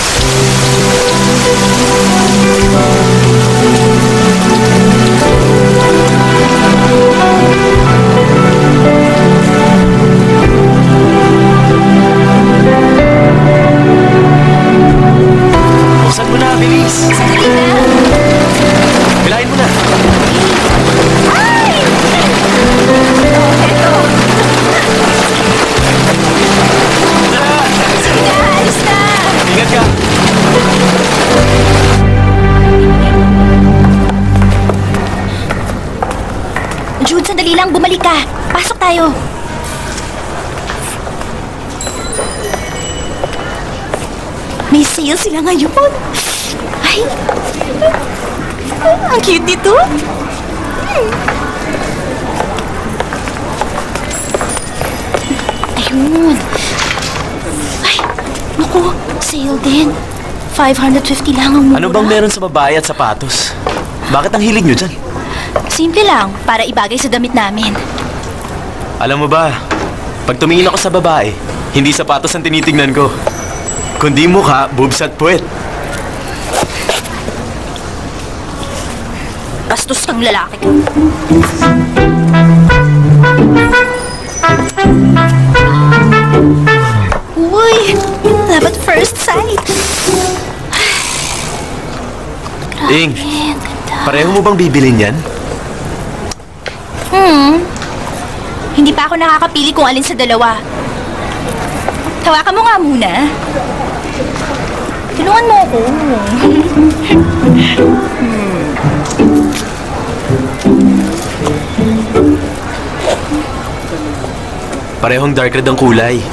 Buksan mo na, bilis. Sandali na. Bilahin mo na. Ay! Eto. Sige na, alis na. Ingat ka. Jude, sandali lang. Bumalik ka. Pasok tayo. May sale sila ngayon. Ay! Ang cute nito. Ayun. Ay! Naku, sale din. 550 lang ang mura. Ano bang meron sa babae at sapatos? Bakit ang hilig nyo dyan? Simple lang, para ibagay sa damit namin. Alam mo ba, pag tumingin ako sa babae, hindi sapatos ang tinitingnan ko. Kundi mukha, boobs at puwet. Bastos kang lalaki ka. Uy, love at first sight. Ing, pareho mo bang bibilin yan? Hindi pa ako nakakapili kung alin sa dalawa. Hawakan mo nga muna. Tulungan mo ako. Parehong dark red ang kulay.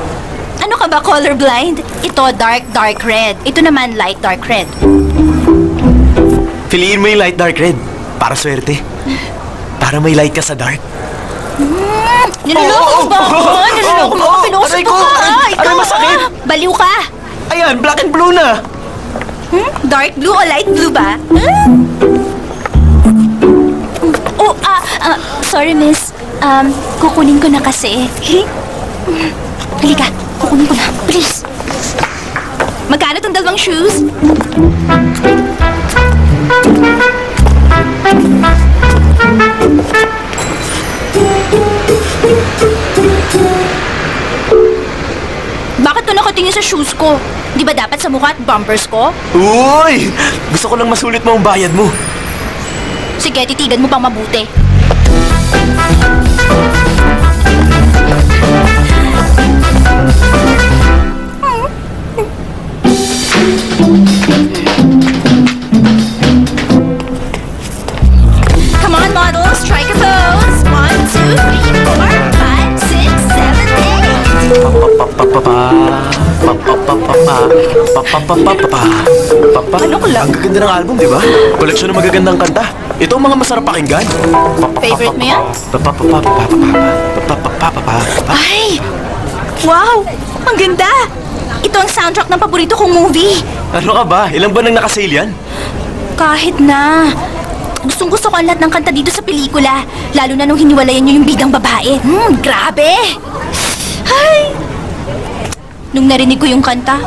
Ano ka ba, colorblind? Ito, dark red. Ito naman, light dark red. Piliin mo yung light dark red. Para swerte. Para may light ka sa dark. Niloloko mo ba ako? Niloloko mo ako? Pinukusap ko ka! Aray, masakit! Baliw ka! Ayan, black and blue na! Dark blue o light blue ba? Sorry miss. Kukunin ko na kasi. Halika, kukunin ko na. Please. Magkano tong dalawang shoes? Bakit to nakatingin sa shoes ko? Di ba dapat sa mukha at bumpers ko? Uy! Gusto ko lang masulit mo ang bayad mo. Sige, titigan mo pang mabuti. Come on, models, strike a pose. 1, 2, 3, 4, 5, 6, 7, 8. Ano ko lang? Ang gaganda ng album, di ba? Koleksyon ng magagandang kanta. Ito ang mga masarap pakinggan. Favorite mo yan? Ay! Wow! Ang ganda! Ito ang soundtrack ng paborito kong movie. Ano ka ba? Ilang ba nang nakasale yan? Kahit na. Gustong-gusto ko ang lahat ng kanta dito sa pelikula. Lalo na nung hiniwalayan niyo yung bidang babae. Grabe! Ay! Nung narinig ko yung kanta,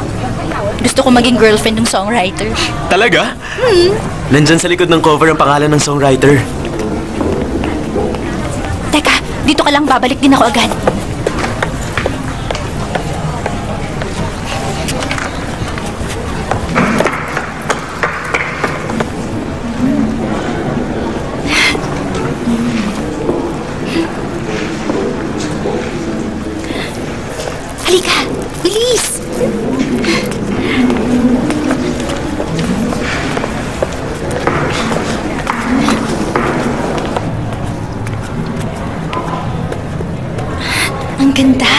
gusto ko maging girlfriend ng songwriter. Talaga? Nandyan sa likod ng cover ang pangalan ng songwriter. Teka, dito ka lang, babalik din ako agad. Halika, bilis! Ang ganda.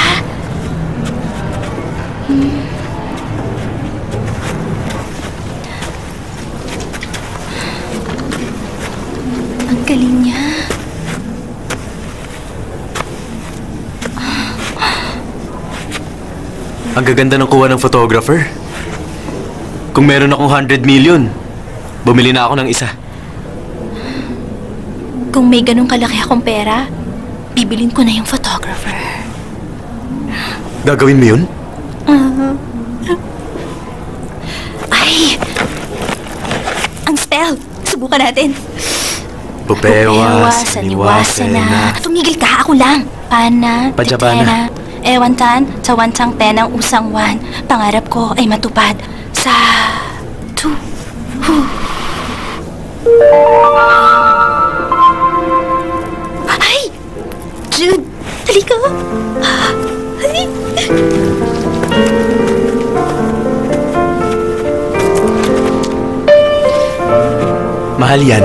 Ang galing niya. Ang gaganda ng kuha ng photographer. Kung meron akong 100 million, bumili na ako ng isa. Kung may ganong kalaki akong pera, bibilin ko na yung photographer. Gagawin mo yun? Ay! Ang spell! Subukan natin. Pupewa, saniwa, sena. Tumigil ka, ako lang. Pana, Pajabana. Ewantan, cawantang tenang usangwan. Pangarap ko ay matupad. Sa... Tu... Hu... Ay! Jude! Halika! Ay! Mahal yan.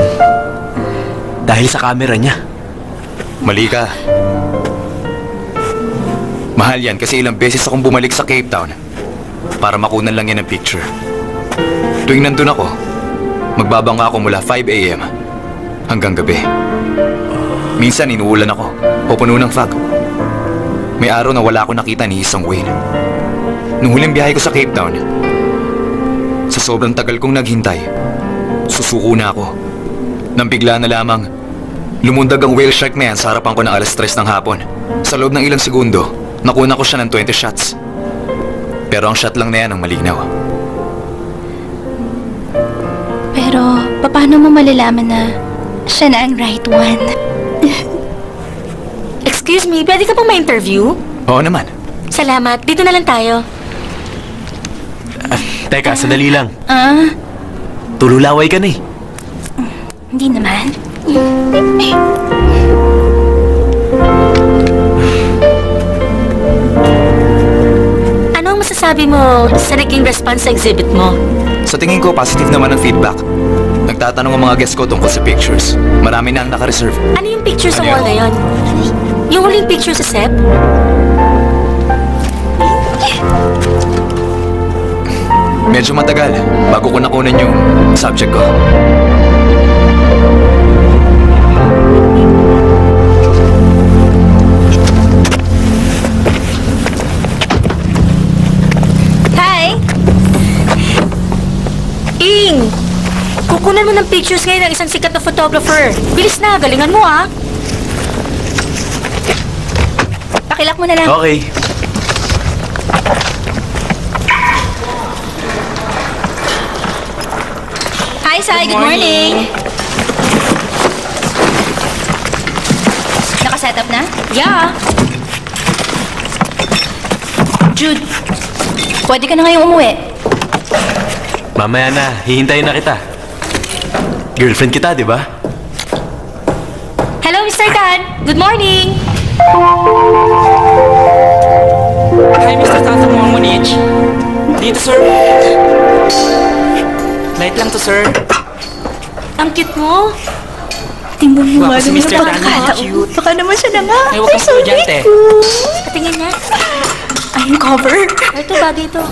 Dahil sa camera niya. Mali ka. Mahal yan kasi ilang beses akong bumalik sa Cape Town para makunan lang yan ng picture. Tuwing nandun ako, magbabanga ako mula 5 a.m. hanggang gabi. Minsan inuulan ako o puno ng fog. May araw na wala akong nakita ni isang Wayne. Nung huling biyahe ko sa Cape Town, sa sobrang tagal kong naghintay, susuko na ako. Nang bigla na lamang, lumundag ang whale shark na yan sa harapan ko ng 3:00 ng hapon. Sa loob ng ilang segundo, nakuna ko siya ng 20 shots. Pero ang shot lang na yan ang malinaw. Pero, paano mo malalaman na siya na ang right one? Excuse me, pwede ka pong ma-interview? Oo naman. Salamat. Dito na lang tayo. Teka, sandali lang. Ah? Tululaway ka na eh. Hindi naman. Ano ang masasabi mo sa naging response sa exhibit mo? Sa tingin ko, positive naman ang feedback. Nagtatanong ang mga guests ko tungkol sa pictures. Marami na ang naka-reserve. Ano yung picture sa Ano wall na yun? Yung huling picture sa SEP? Medyo matagal bago ko nakunan yung subject ko. Hi! Ing! Kukunan mo ng pictures ngayon ng isang sikat na photographer. Bilis na, galingan mo ah. Pakilak mo na lang. Okay. Hi, Sai. Good morning. Nakaset up na? Yeah. Jude, pwede ka na ngayong umuwi. Mamaya na, hihintayin na kita. Girlfriend kita, di ba? Hello, Mr. Tan. Good morning. Hi, Mr. Tan sa Monich. Dito, sir. Light lang to, sir. Ang cute mo. Tingnan mo Wow, nga si naman Mr. ang Tan, pagkakataon. cute. Baka naman siya na nga. Ay, huwag kang estudyante. Patingin na. Ay, yung cover. Ito, bagay ito.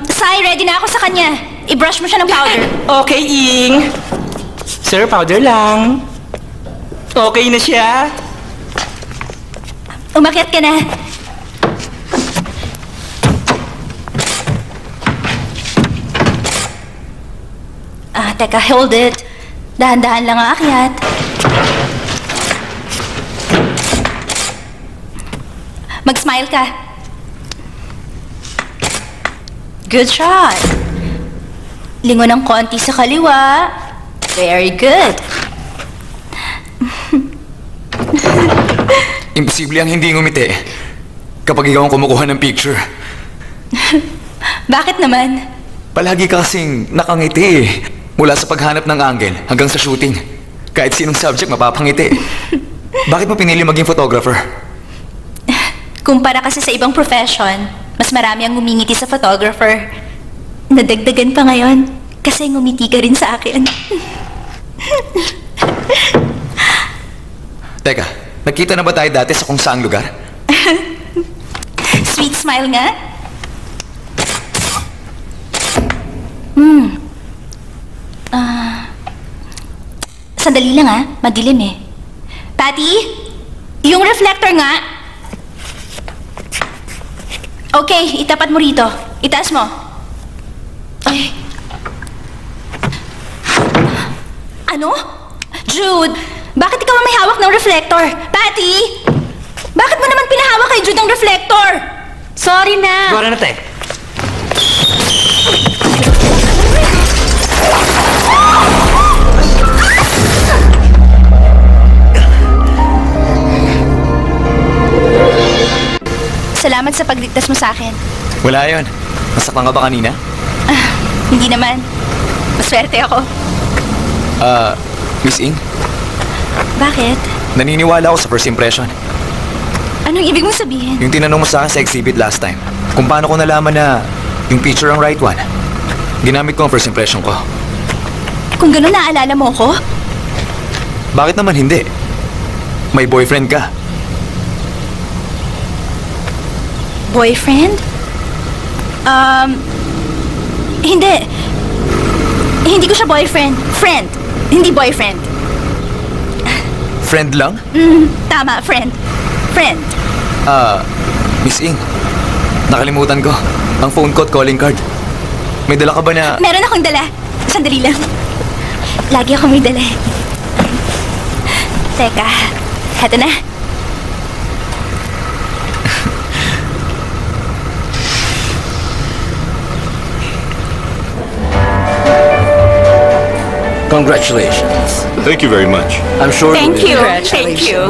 Sai, ready na ako sa kanya. I-brush mo siya ng powder. Okay, Ing. Sir, powder lang. Okay na siya. Umakyat ka na. Teka, hold it. Dahan-dahan lang ang akyat. Mag-smile ka. Good shot. Lingon ng konti sa kaliwa. Very good. Imposible ang hindi ngumiti kapag ikaw ang kumukuha ng picture. Bakit naman? Palagi ka kasing nakangiti eh. Mula sa paghanap ng angle hanggang sa shooting. Kahit sinong subject mapapangiti. Bakit mo pinili maging photographer? Kumpara kasi sa ibang profession, mas marami ang ngumingiti sa photographer. Nadagdagan pa ngayon kasi ngumiti ka rin sa akin. Teka, nagkita na ba tayo dati sa kung saang lugar? Sweet smile nga. Sandali lang ah, madilim eh. Patty, yung reflector nga. Okay, itapat mo rito. Itaas mo. Ay. Ano? Jude, bakit ikaw ang may hawak ng reflector? Patty, bakit mo naman pinahawak kay Jude ang reflector? Sorry na. Gora na, te. Salamat sa pagligtas mo sa akin. Wala yon. Nasaktan ka ba kanina? Hindi naman. Maswerte ako. Miss Ing, Bakit? naniniwala ako sa first impression. Anong ibig mong sabihin? Yung tinanong mo sa akin sa exhibit last time, kung paano ko nalaman na yung picture ang right one, ginamit ko ang first impression ko. Kung gano'n naalala mo ko? Bakit naman hindi? May boyfriend ka. Boyfriend? Hindi. Hindi ko siya boyfriend. Friend. Hindi boyfriend. Friend lang? Tama, friend. Friend. Miss Ing, nakalimutan ko. Ang phone ko at calling card. May dala ka ba na... Meron akong dala. Sandali lang. Lagi ako may dala. Teka, heto na. Congratulations. Thank you very much. I'm sure Thank we'll- you. Thank you.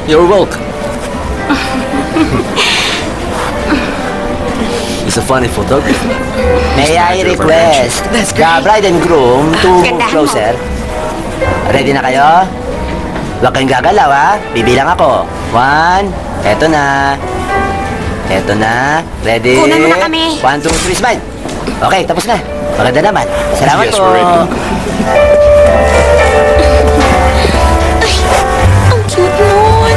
You're welcome. He's a funny photographer. May I request the bride and groom to move Gandahan mo. closer? Ready na kayo? Huwag kayong gagalaw, ha? Bibilang ako. 1, eto na. Eto na. Ready? Kunan mo na kami. 1, 2, 3, smile. Okay, tapos na. Maganda naman. Salamat Yes, po. we're ready. Ang cute nun.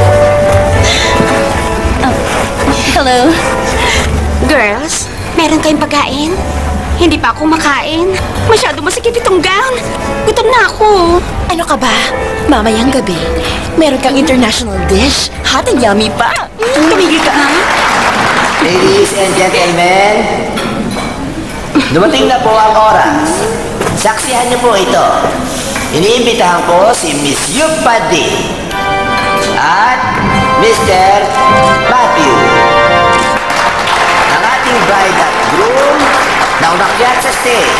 Hello. Girls, meron kayong pagkain? Hindi pa ako makain. Masyado masikip itong gown. Gutom na ako. Ano ka ba? Mamayang gabi, meron kang international dish. Hot and yummy pa. Tumigil ka, ha? Ladies and gentlemen, dumating na po ang oras. Saksihan niyo po ito. Iniimbitahan ko si Miss Yupadi at Mr. Matthew. Ang ating bride at groom na umakyat sa stage.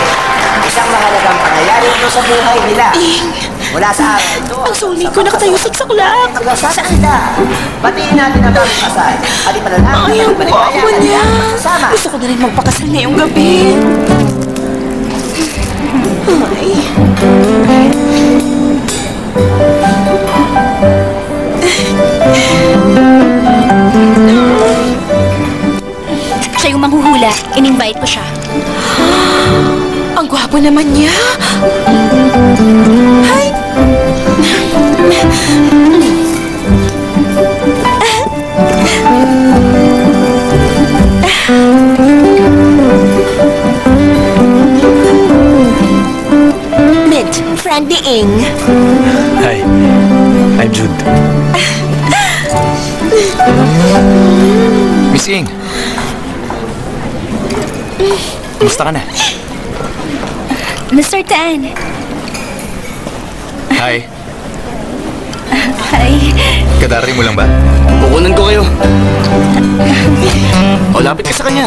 Isang mahalagang pangyayari ito sa buhay nila. Mula sa araw ito. Ang soulmate ko nakatayo sa saklak. Magsasalita. Batiin natin ang bagong kasal. At ipanalangin Ay, ang ang guwapo niya. Sama. Gusto ko na rin magpakasal ngayong gabi. Ay. Siya yung manghuhula. In-invite ko siya. Ang gwapo naman niya. Hi. Meet, friend ni Ing. Hi, I'm Jude. Miss Ing. Kumusta ka na? Mr. Tan. Hi. Hi. Kadari mo lang ba? Kukunan ko kayo. O, lapit ka sa kanya.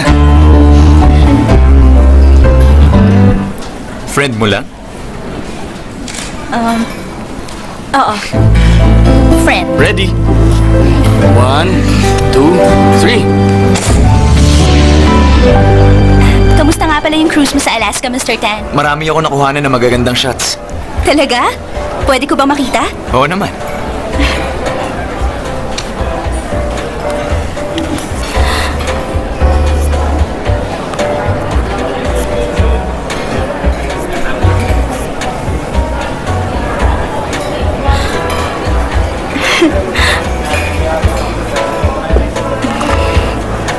Friend mo lang? Oo. Friend. Ready? 1, 2, 3. Kamusta nga pala yung cruise mo sa Alaska, Mr. Tan? Marami ako nakuhanan ng magagandang shots. Talaga? Pwede ko bang makita? Oo naman.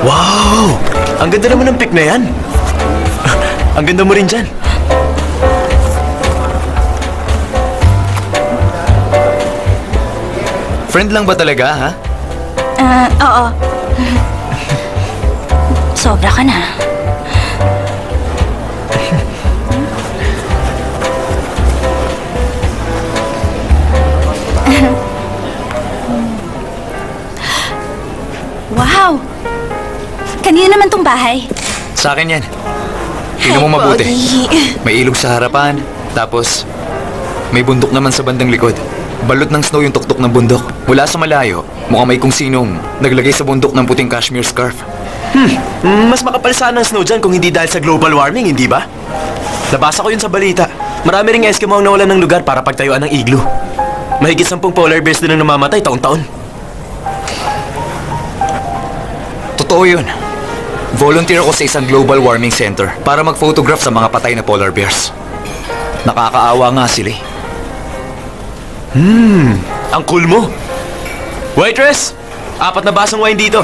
Wow! Ang ganda naman ng pic na yan. Ang ganda mo rin dyan. Friend lang ba talaga, ha? Oo. Sobra ka na. Wow! Kanina naman tong bahay. Sa akin yan. Tingnan mo mabuti. May ilog sa harapan, tapos may bundok naman sa bandang likod. Balot ng snow yung tuktok ng bundok. Mula sa malayo, mukhang may kung sinong naglagay sa bundok ng puting cashmere scarf. Mas makapal sana ang snow dyan kung hindi dahil sa global warming, hindi ba? Nabasa ko yun sa balita. Marami ring Eskimo ang nawalan ng lugar para pagtayuan ng igloo. Mahigit 10 polar bears din ang namamatay taon-taon. Totoo yun. Volunteer ako sa isang global warming center para mag-photograph sa mga patay na polar bears. Nakakaawa nga sila eh. Ang cool mo. Waitress! 4 na basong wine dito.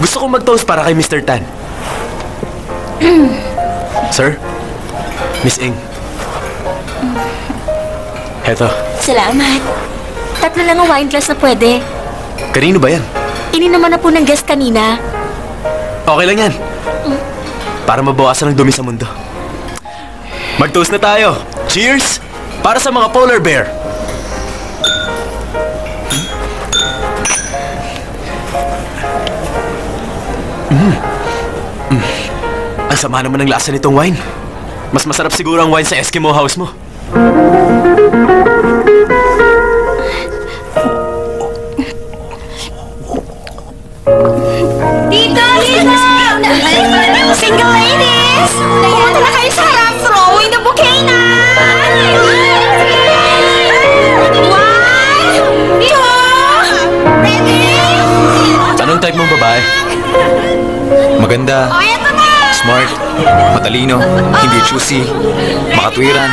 Gusto kong mag-toast para kay Mr. Tan. Sir? Miss Ing. Heto. Salamat. 3 lang ang wine glass na pwede. Kanino ba yan? Ininuman na po ng guest kanina. Okay lang yan. Para mabawasan ang dumi sa mundo. Mag-toast na tayo. Cheers! Para sa mga polar bear. Ang sama naman ng lasa nitong wine. Mas masarap siguro ang wine sa Eskimo house mo. Tito! Single ladies! Pumunta na kayo sa harap. Throwing the bouquet na! 1, 2, ready? Anong type mong babae? Maganda, smart, matalino, hindi choosy, makatwiran.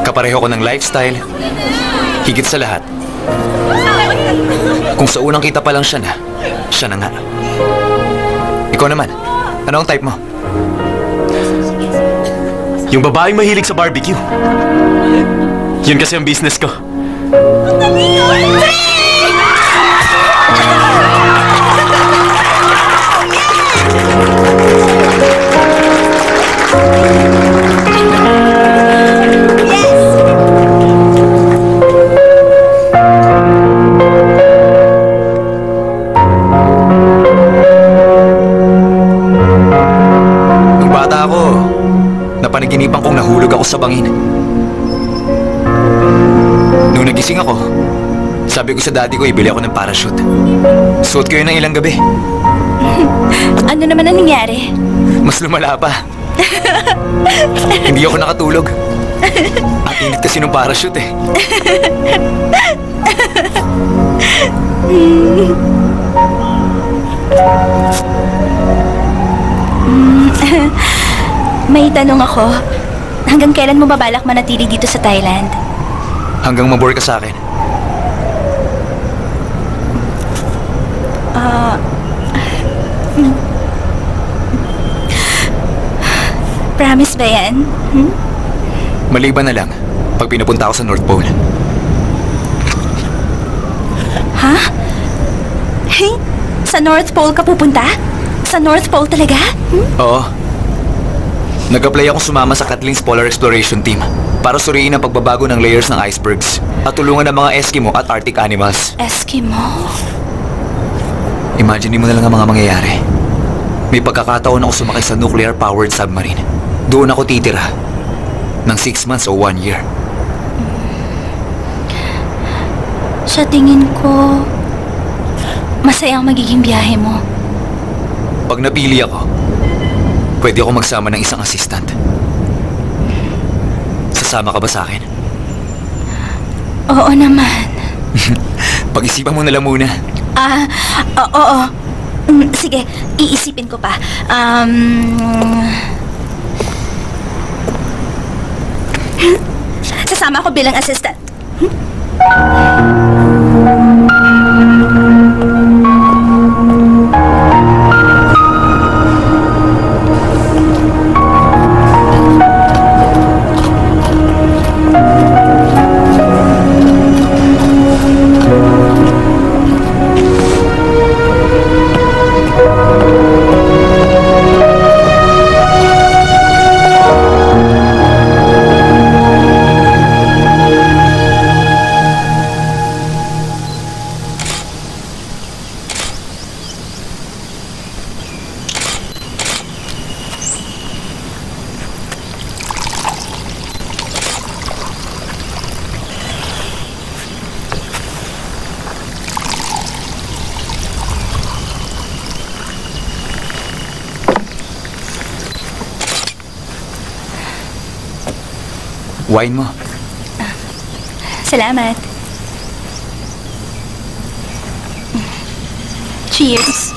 Kapareho ko ng lifestyle. Higit sa lahat, kung sa unang kita pa lang siya na nga. Ikaw naman, ano ang type mo? Yung babaeng mahilig sa barbecue. Yun kasi ang business ko. Nung bata ako, napanaginipan kong nahulog ako sa bangin. Nung nagising ako, sabi ko sa daddy ko ibili ako ng parachute. Suot ko yun ng ilang gabi. Ano naman ang nangyari? Mas lumala pa. Hindi ako nakatulog. Ang init kasi ng parachute eh. May tanong ako. Hanggang kailan mo babalak manatili dito sa Thailand? Hanggang mabore ka sa akin. Promise ba yan? Maliban na lang pag pinapunta ako sa North Pole. Ha? Hey, sa North Pole ka pupunta? Sa North Pole talaga? Oo. Nag-apply akong sumama sa Kathleen's Polar Exploration Team para suriin ang pagbabago ng layers ng icebergs at tulungan ang mga Eskimo at Arctic animals. Eskimo? Imagine mo na lang ang mga mangyayari. May pagkakataon ako sumakay sa nuclear-powered submarine. Doon ako titira ng 6 months o 1 year. Sa tingin ko, masayang magiging biyahe mo. Pag napili ako, pwede ako magsama ng isang assistant. Sasama ka ba sa akin? Oo naman. Pag-isipan mo na lang muna. Oo. Sige, iisipin ko pa. Sasama ako bilang assistant. Wine mo. Salamat. Cheers.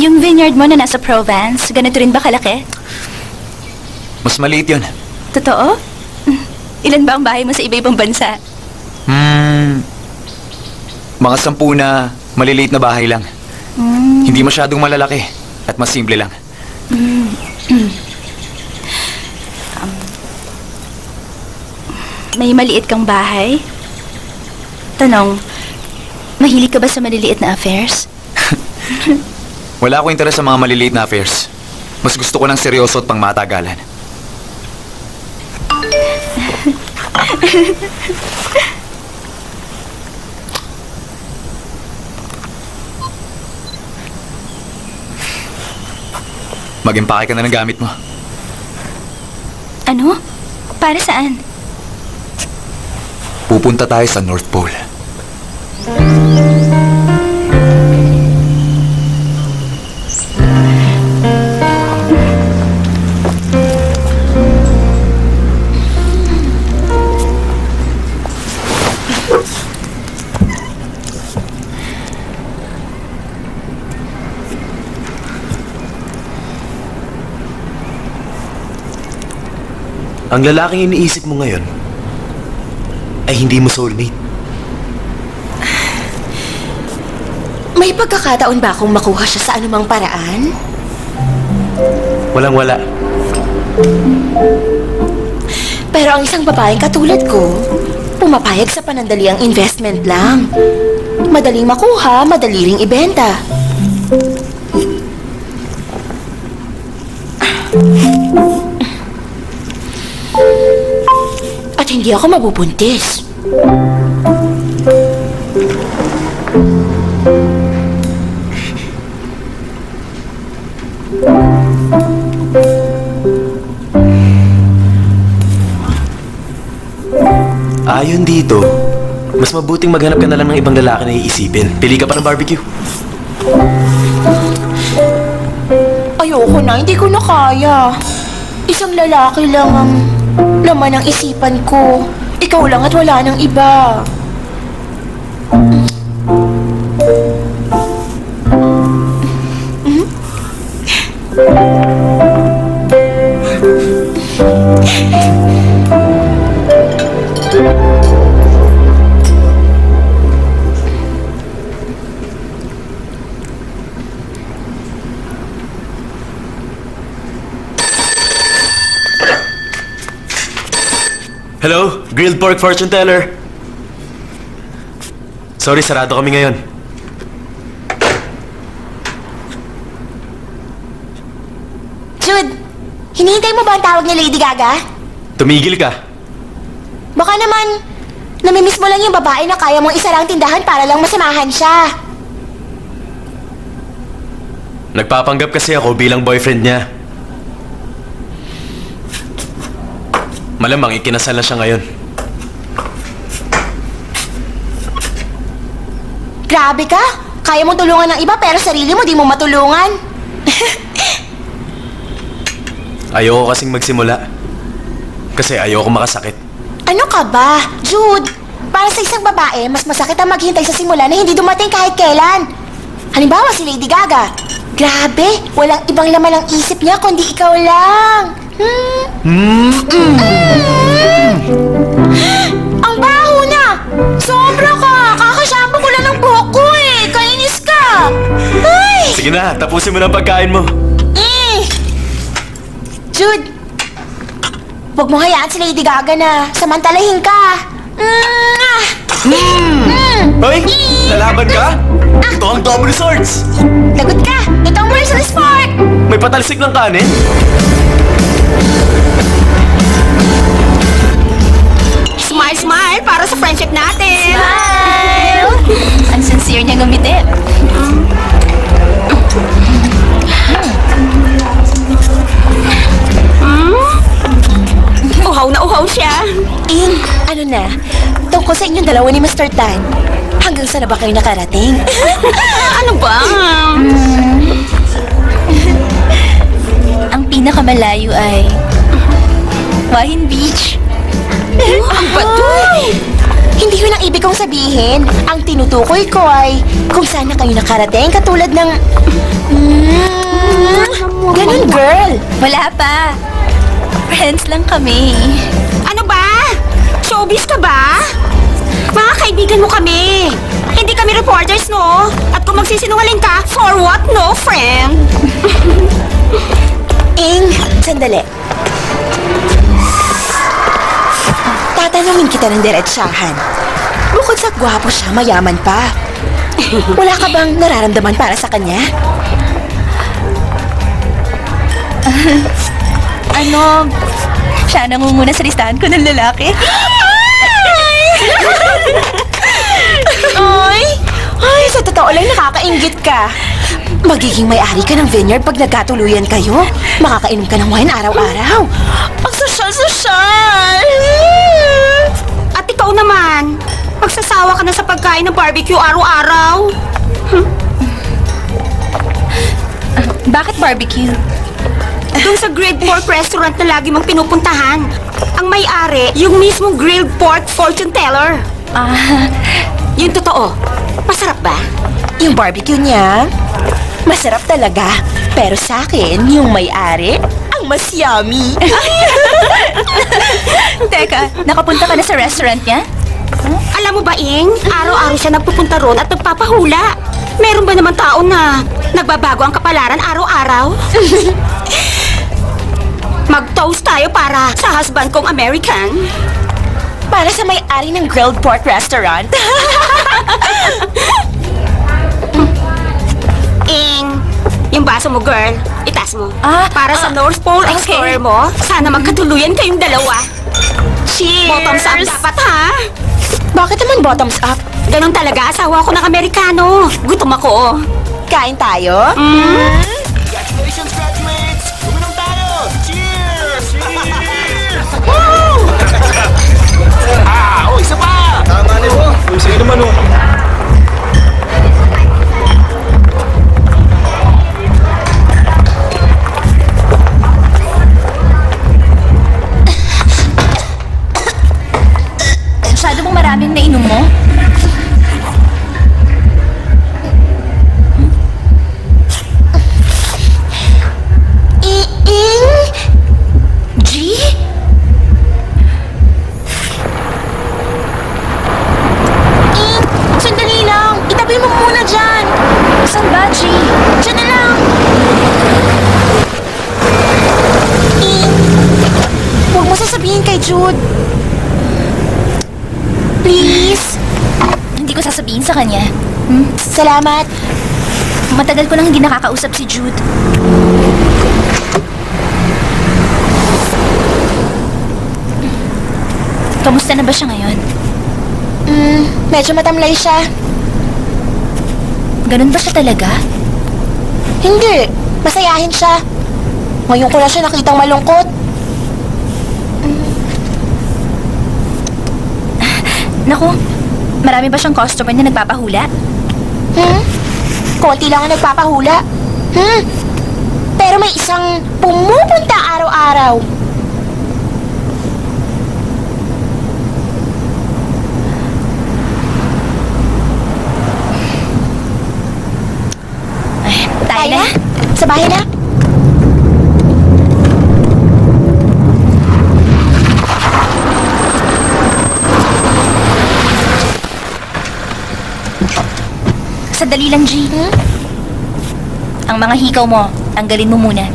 Yung vineyard mo na nasa Provence, ganito rin ba kalaki? Mas maliit yun. Totoo? Ilan ba ang bahay mo sa iba-ibang bansa? Mga 10 na maliliit na bahay lang. Hindi masyadong malalaki at mas simple lang. may maliit kang bahay? Tanong, mahilig ka ba sa maliliit na affairs? Wala akong interes sa mga maliliit na affairs. Mas gusto ko ng seryoso at pang matagalan. Mag-impake ka na ng gamit mo. Ano? Para saan? Pupunta tayo sa North Pole. Ang lalaking iniisip mo ngayon ay hindi mo soulmate. May pagkakataon ba akong makuha siya sa anumang paraan? Walang-wala. Pero ang isang babaeng katulad ko, pumapayag sa panandaliang investment lang. Madaling makuha, madali ring ibenta. At hindi ako mabubuntis. Ayon dito, mas mabuting maghanap ka na lang ng ibang lalaki na iisipin. Pili ka pa ng barbecue. Ayoko na, hindi ko na kaya. Isang lalaki lang ang laman ng isipan ko. Ikaw lang at wala nang iba. Hello? Grilled pork fortune teller. Sorry, sarado kami ngayon. Jude, hinihintay mo ba ang tawag ni Lady Gaga? Tumigil ka. Baka naman, namimiss mo lang yung babae na kaya mong isa lang tindahan para lang masamahan siya. Nagpapanggap kasi ako bilang boyfriend niya. Malamang ikinasal na siya ngayon. Grabe ka! Kaya mong tulungan ng iba pero sarili mo di mo matulungan. Ayoko kasing magsimula. Kasi ayoko makasakit. Ano ka ba? Jude, para sa isang babae, mas masakit ang maghintay sa simula na hindi dumating kahit kailan. Halimbawa si Lady Gaga. Grabe, walang ibang laman ang isip niya kundi ikaw lang. Ang baho na! Sobra ka! Kakashampoo ko lang ng buhok ko eh! Kainis ka! Ay! Sige na, tapusin mo na ang pagkain mo. Jude, huwag mo hayaan si Lady Gaga na samantalahin ka. Hoy! Lalaban ka? Ito ang double swords! Lagot ka! Ito ang merciless sport! May patalsik ng kanin? Smile, smile para sa friendship natin. Smile! Ang sincere niya gumitin. Uhaw na uhaw siya. Ano na? Tungkol sa inyong dalawa ni Mr. Tan. Hanggang saan na ba kayo nakarating? Ano ba? Ang pinakamalayo ay Wahin Beach. Ang bato! Hindi yun ang ibig kong sabihin. Ang tinutukoy ko ay kung saan na kayo nakarating katulad ng... Ganun, girl! Wala pa. Friends lang kami. Ano ba? Showbiz ka ba? Mga kaibigan mo kami. Hindi kami reporters, no? At kung magsisinungaling ka, for what, no, friend? Sandali. Tatanungin kita ng diretsahan. Bukod sa gwapo siya, mayaman pa. Wala ka bang nararamdaman para sa kanya? Siya nangunguna sa listahan ko ng lalaki. Ay, sa totoo lang nakakainggit ka. Magiging may-ari ka ng vineyard pag nagkatuluyan kayo. Makakainom ka ng wine araw-araw. Ang sosyal-sosyal! At ikaw naman, magsasawa ka na sa pagkain ng barbecue araw-araw. Bakit barbecue? Doon sa grilled pork restaurant na lagi mong pinupuntahan. Ang may-ari, yung mismong grilled pork fortune teller. Yung totoo, masarap ba? Yung barbecue niya, masarap talaga. Pero sa akin, yung may-ari, ang mas yummy. Teka, nakapunta ka na sa restaurant niya? Alam mo ba, Ing? Araw-araw siya nagpupunta ron at nagpapahula. Meron ba naman tao na nagbabago ang kapalaran araw-araw? Mag-toast tayo para sa husband kong American. Para sa may-ari ng grilled pork restaurant. Ing, yung baso mo, girl, itaas mo. Para sa North Pole Explorer mo, sana magkatuluyan kayong dalawa. Cheers! Bottoms up dapat, ha? Bakit naman bottoms up? Ganon talaga, asawa ko ng Amerikano. Gutom ako. Kain tayo? Congratulations, graduates! Uminom tayo! Cheers! Cheers! Woo! Isa pa! Tama na po. Sige naman, Masyado bang maraming nainom mo? G? Sandali lang. Itabi mo muna dyan. Saan ba, G? Dyan na lang. Huwag mo sasabihin kay Jude. Please. Hindi ko sasabihin sa kanya. Salamat. Matagal ko nang hindi nakakausap si Jude. Kamusta na ba siya ngayon? Medyo matamlay siya. Ganun ba siya talaga? Hindi. Masayahin siya. Ngayon ko na siya nakitang malungkot. Naku, marami ba siyang customer na nagpapahula? Konti lang ang nagpapahula. Pero may isang pumupunta araw-araw. Tayo na. Sa bahay na. Sandali lang, G. Ang mga hikaw mo, tanggalin mo muna.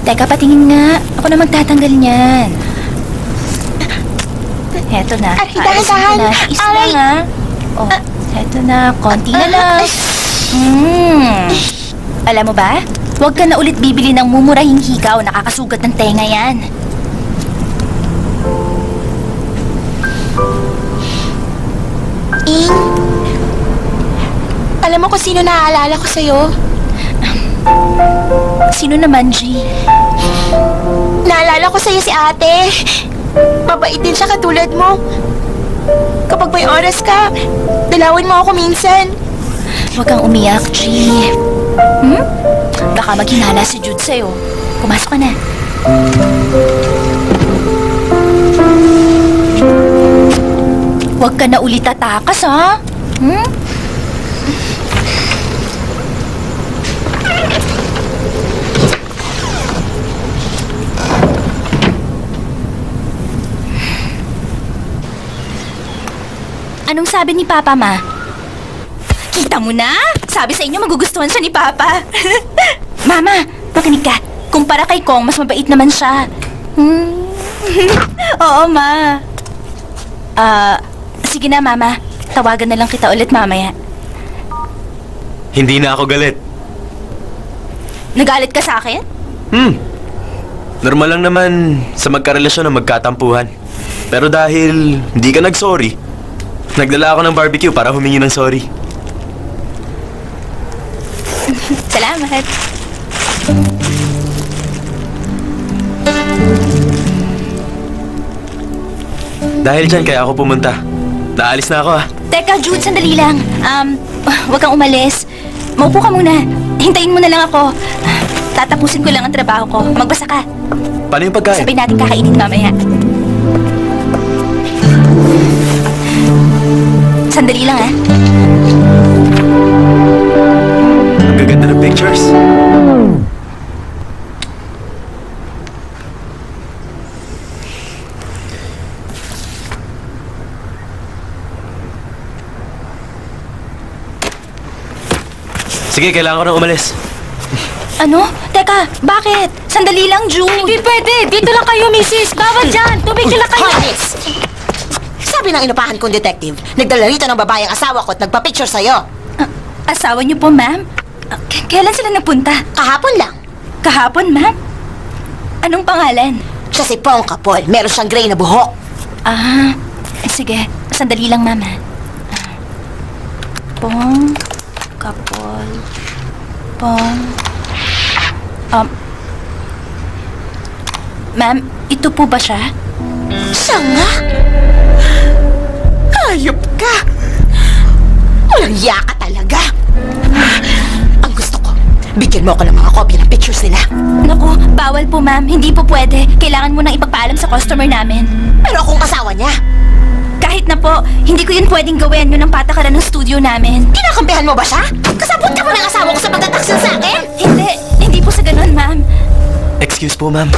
Teka, patingin nga. Ako na magtatanggal niyan. Heto na. Dahan-dahan. Is na nga. Oh, heto na. Konti na lang. Alam mo ba? Huwag ka na ulit bibili ng mumurahing hikaw. Nakakasugat ng tenga yan. Ing, alam mo kung sino naaalala ko sa'yo? Sino naman, G? Naalala ko sa'yo si ate. Mabait din siya katulad mo. Kapag may oras ka, dalawin mo ako minsan. Huwag kang umiyak, G. Baka maghinala si Jude sa'yo. Pumasok ka na. Huwag ka na ulit tatakas, ha? Anong sabi ni Papa, Ma? Kita mo na? Sabi sa inyo magugustuhan siya ni Papa. Mama, makinig ka. Kumpara kay Kong, mas mabait naman siya. Oo, Ma. Sige na, Mama. Tawagan na lang kita ulit mamaya. Hindi na ako galit. Nagalit ka sa akin? Normal lang naman sa magkarelasyon na magkatampuhan. Pero dahil hindi ka nag-sorry, nagdala ako ng barbecue para humingi ng sorry. Salamat. Dahil dyan kaya ako pumunta. Naalis na ako Teka, Jude, sandali lang. Huwag kang umalis. Maupo ka muna. Hintayin mo na lang ako. Tatapusin ko lang ang trabaho ko. Magbasa ka. Paano yung pagkain? Sabay natin kakainin mamaya. Sandali lang, Ang gaganda ng pictures. Sige, kailangan ko nang umalis. Ano? Teka, bakit? Sandali lang, Jude. Hindi pwede. Dito lang kayo, Mrs. Bawal dyan. Tumigil lang kayo. Horace! Sabi ng inupahan kong detective, nagdala rito ng babae ang asawa ko at nagpa-picture sa'yo. Asawa niyo po, ma'am? Kailan sila nagpunta? Kahapon lang. Kahapon, ma'am? Anong pangalan? Siya si Pong Kapol. Meron siyang gray na buhok. Sige. Sandali lang, ma'am. Pong Kapol. Pong... Ma'am, ito po ba siya? Siya nga? Hayop ka! Walang iya ka talaga! Ang gusto ko, bigyan mo ako ng mga kopya ng pictures nila. Naku, bawal po, ma'am. Hindi po pwede. Kailangan mo nang ipagpaalam sa customer namin. Pero akong asawa niya. Kahit na po, hindi ko yun pwedeng gawin. Yun ang patakaran ng studio namin. Kinakampihan mo ba siya? Kasabot ka mo ng asawa ko sa pagtataksil sa akin? Hindi po sa ganun, ma'am. Excuse po, ma'am.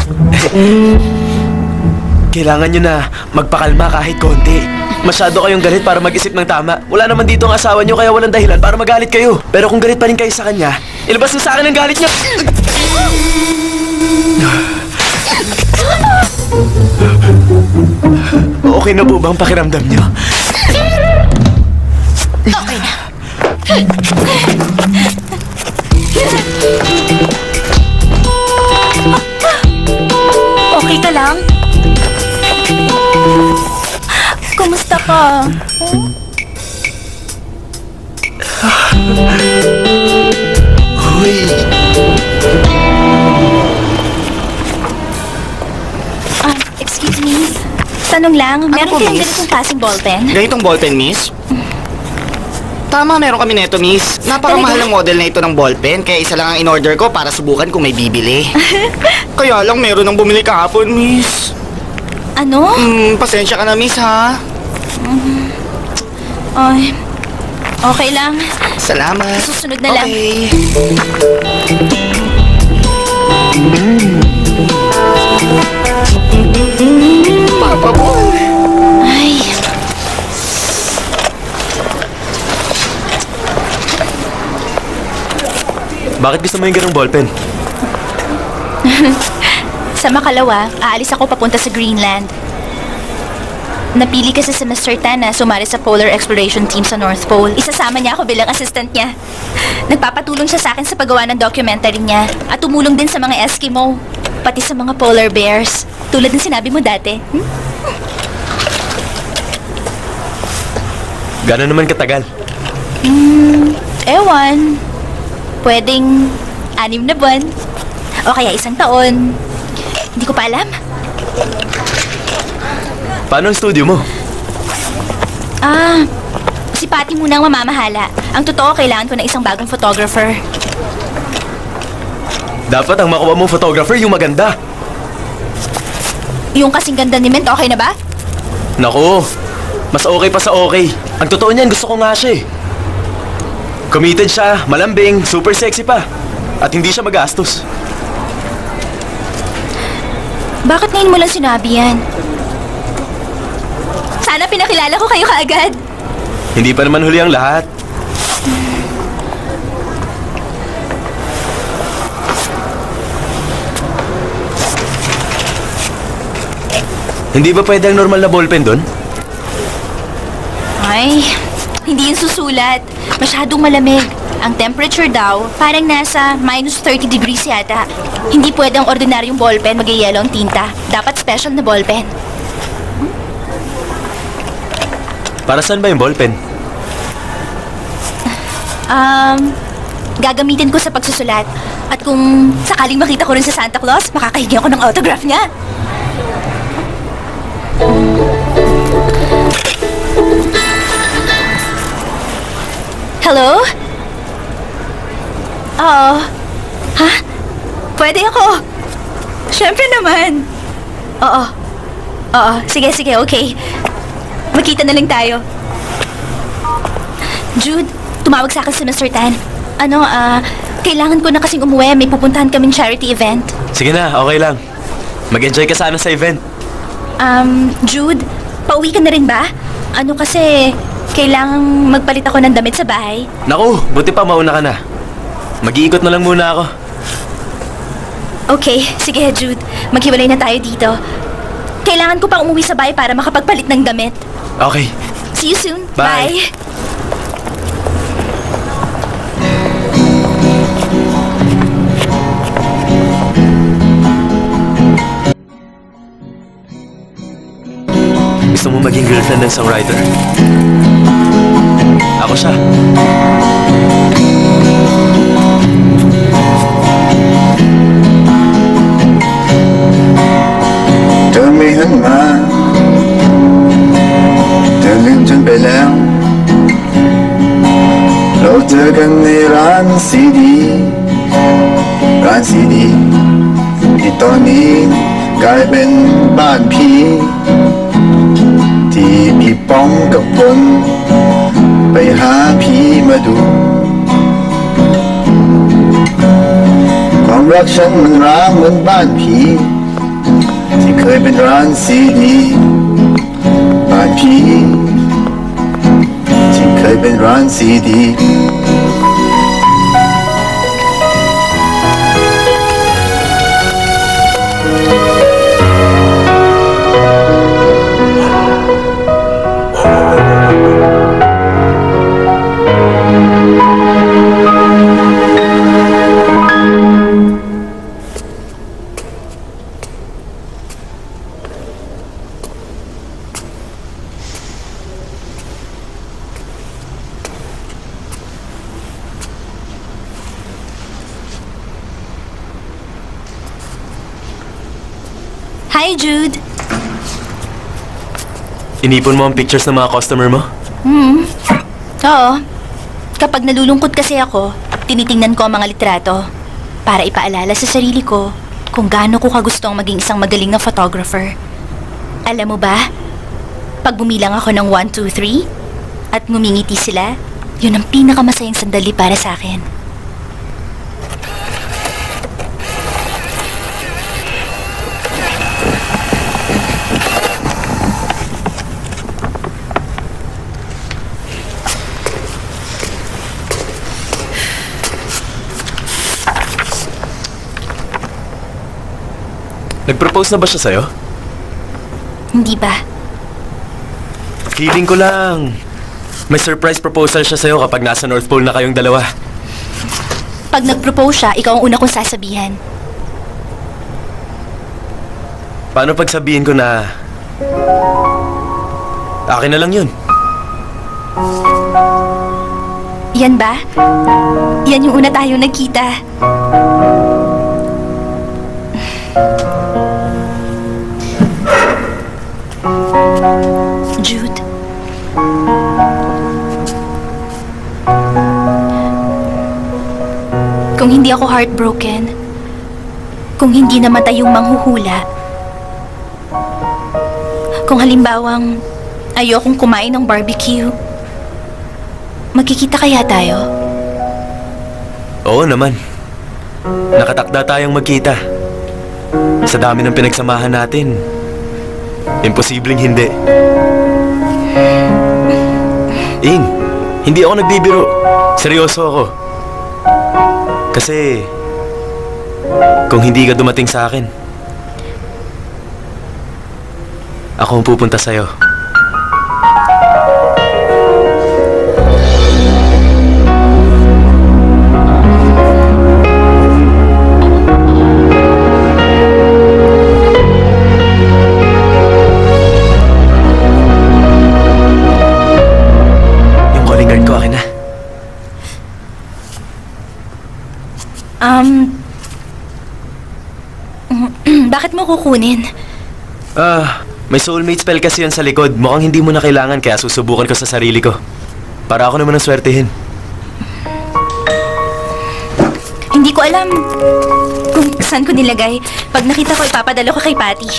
Kailangan nyo na magpakalma kahit konti. Masyado kayong galit para mag-isip ng tama. Wala naman dito ang asawa nyo kaya walang dahilan para magalit kayo. Pero kung galit pa rin kayo sa kanya, ilabas na sa akin ang galit niya. Okay na po ba ang pakiramdam nyo? Okay na. Okay ka lang? Kumusta ka? Uy! Excuse me. Tanong lang, meron kayong ganitong klaseng ballpen? Ganitong ballpen, miss? Tama, meron kami neto, miss. Napakamahal ng model na ito ng ballpen, kaya isa lang ang in-order ko para subukan kung may bibili. Kaya lang meron ng bumili kahapon, miss. Ano? Pasensya ka na, miss, ha? Ay, okay lang. Salamat. Susunod na lang. Papa boy. Ay. Bakit gusto mo yung ganong ballpen? Sa makalawa, aalis ako papunta sa Greenland. Napili kasi si Mr. Tan na sumali sa Polar Exploration Team sa North Pole. Isasama niya ako bilang assistant niya. Nagpapatulong siya sa akin sa paggawa ng documentary niya at tumulong din sa mga Eskimo, pati sa mga polar bears, tulad ng sinabi mo dati. Gano'n naman katagal? Ewan. Pwedeng 6 na buwan. O kaya 1 taon. Hindi ko pa alam. Paano ang studio mo? Si Patty muna ang mamamahala. Ang totoo, kailangan ko ng isang bagong photographer. Dapat ang makuha mong photographer yung maganda. Yung kasing ganda ni Mint, okay na ba? Naku, mas okay pa sa okay. Ang totoo niyan, gusto ko nga siya eh. Committed siya, malambing, super sexy pa. At hindi siya magastos. Bakit ngayon mo lang sinabi yan? Sana pinakilala ko kayo kaagad. Hindi pa naman huli ang lahat. Hindi ba pwede ang normal na ballpen doon? Ay, hindi yun susulat. Masyadong malamig. Ang temperature daw, parang nasa minus 30 degrees yata. Hindi pwede ang ordinaryong ballpen mag-yellow ang tinta. Dapat special na ballpen. Para saan ba yung ballpen? Gagamitin ko sa pagsusulat. At kung sakaling makita ko rin sa Santa Claus, makakahingi ako ng autograph niya. Hello? Oo. Ha? Pwede ako. Siyempre naman. Oo. Oo. Sige, okay. Magkita na lang tayo. Jude, tumawag sa akin si Mr. Tan. Kailangan ko na kasing umuwi. May pupuntahan kaming charity event. Sige na, okay lang. Mag-enjoy ka sana sa event. Jude, pauwi ka na rin ba? Kasi kailangang magpalit ako ng damit sa bahay. Naku, buti pa mauna ka na. Mag-iikot na lang muna ako. Okay, sige Jude. Maghiwalay na tayo dito. Kailangan ko pang umuwi sa bahay para makapagpalit ng damit. Okay. See you soon. Bye. Gusto mo maging girlfriend ng songwriter? Ako siya.เธอไม่หันมาเธอลืมฉันไปแล้วเราเจอกันในร้านซีดีที่ตอนนี้กลายเป็นบ้านผีที่พี่ป้องกับผมไปหาผีมาดูความรักฉันมันร้างเหมือนบ้านผีที่เคยเป็นร้านซีดีบ้านผีที่เคยเป็นร้านซีดี Hi, Jude. Inipon mo ang pictures ng mga customer mo? Oo. Kapag nalulungkot kasi ako, tinitingnan ko ang mga litrato para ipaalala sa sarili ko kung gaano ko kagustong maging isang magaling na photographer. Alam mo ba, pag bumilang ako ng 1, 2, 3 at ngumingiti sila, yun ang pinakamasayang sandali para sa akin. Nag-propose na ba siya sa'yo? Hindi ba? Feeling ko lang. May surprise proposal siya sa'yo kapag nasa North Pole na kayong dalawa. Pag nag-propose siya, ikaw ang una kong sasabihan. Paano pag sabihin ko na akin na lang yun? Yan ba? Yan yung una tayong nagkita. Jude. Kung hindi ako heartbroken, kung hindi namatay yung manghuhula, kung halimbawang ayokong kumain ng barbecue, magkikita kaya tayo? Oo naman. Nakatakda tayong magkita. Sa dami ng pinagsamahan natin, imposibleng hindi. Ing, hindi ako nagbibiro. Seryoso ako. Kasi, kung hindi ka dumating sa akin, Ako ang pupunta sa'yo. Yung calling card ko, akin na. Bakit mo kukunin? May soulmate spell kasi yun sa likod. Mukhang hindi mo na kailangan kaya susubukan ko sa sarili ko. Para ako naman ang swertehin. Hindi ko alam kung saan ko nilagay. Pag nakita ko, ipapadala ko kay Patty.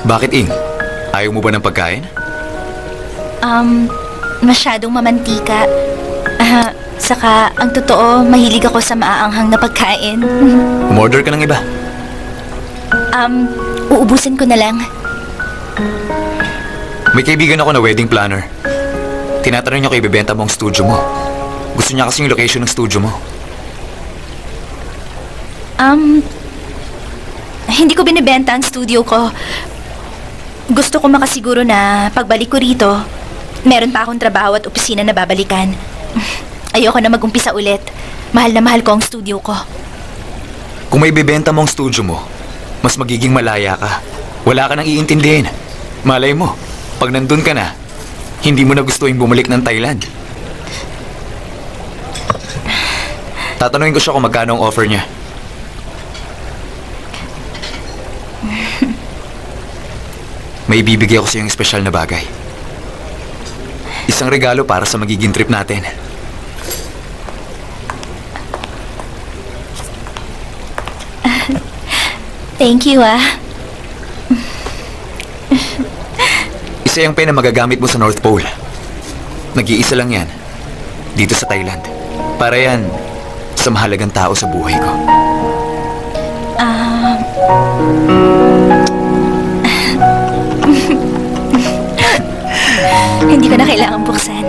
Bakit, Ing? Ayaw mo ba ng pagkain? Masyadong mamantika. Saka, ang totoo, mahilig ako sa maaanghang na pagkain. Umorder ka ng iba. Uubusin ko na lang. May kaibigan ako na wedding planner. Tinatanong niya kung ibebenta mo ang studio mo. Gusto niya kasi yung location ng studio mo. Hindi ko binibenta ang studio ko. Gusto ko makasiguro na pagbalik ko rito, meron pa akong trabaho at opisina na babalikan. Ayoko na mag-umpisa ulit. Mahal na mahal ko ang studio ko. Kung may bibenta mo ang studio mo, mas magiging malaya ka. Wala ka nang iintindihin. Malay mo, pag nandun ka na, hindi mo na gusto yung bumalik ng Thailand. Tatanungin ko siya kung magkano ang offer niya. May ibibigay ako sa iyong espesyal na bagay. Isang regalo para sa magiging trip natin. Thank you, Isa yung pen na magagamit mo sa North Pole. Nag-iisa lang yan. Dito sa Thailand. Para yan sa mahalagang tao sa buhay ko. Hindi ko na kailangang buksan.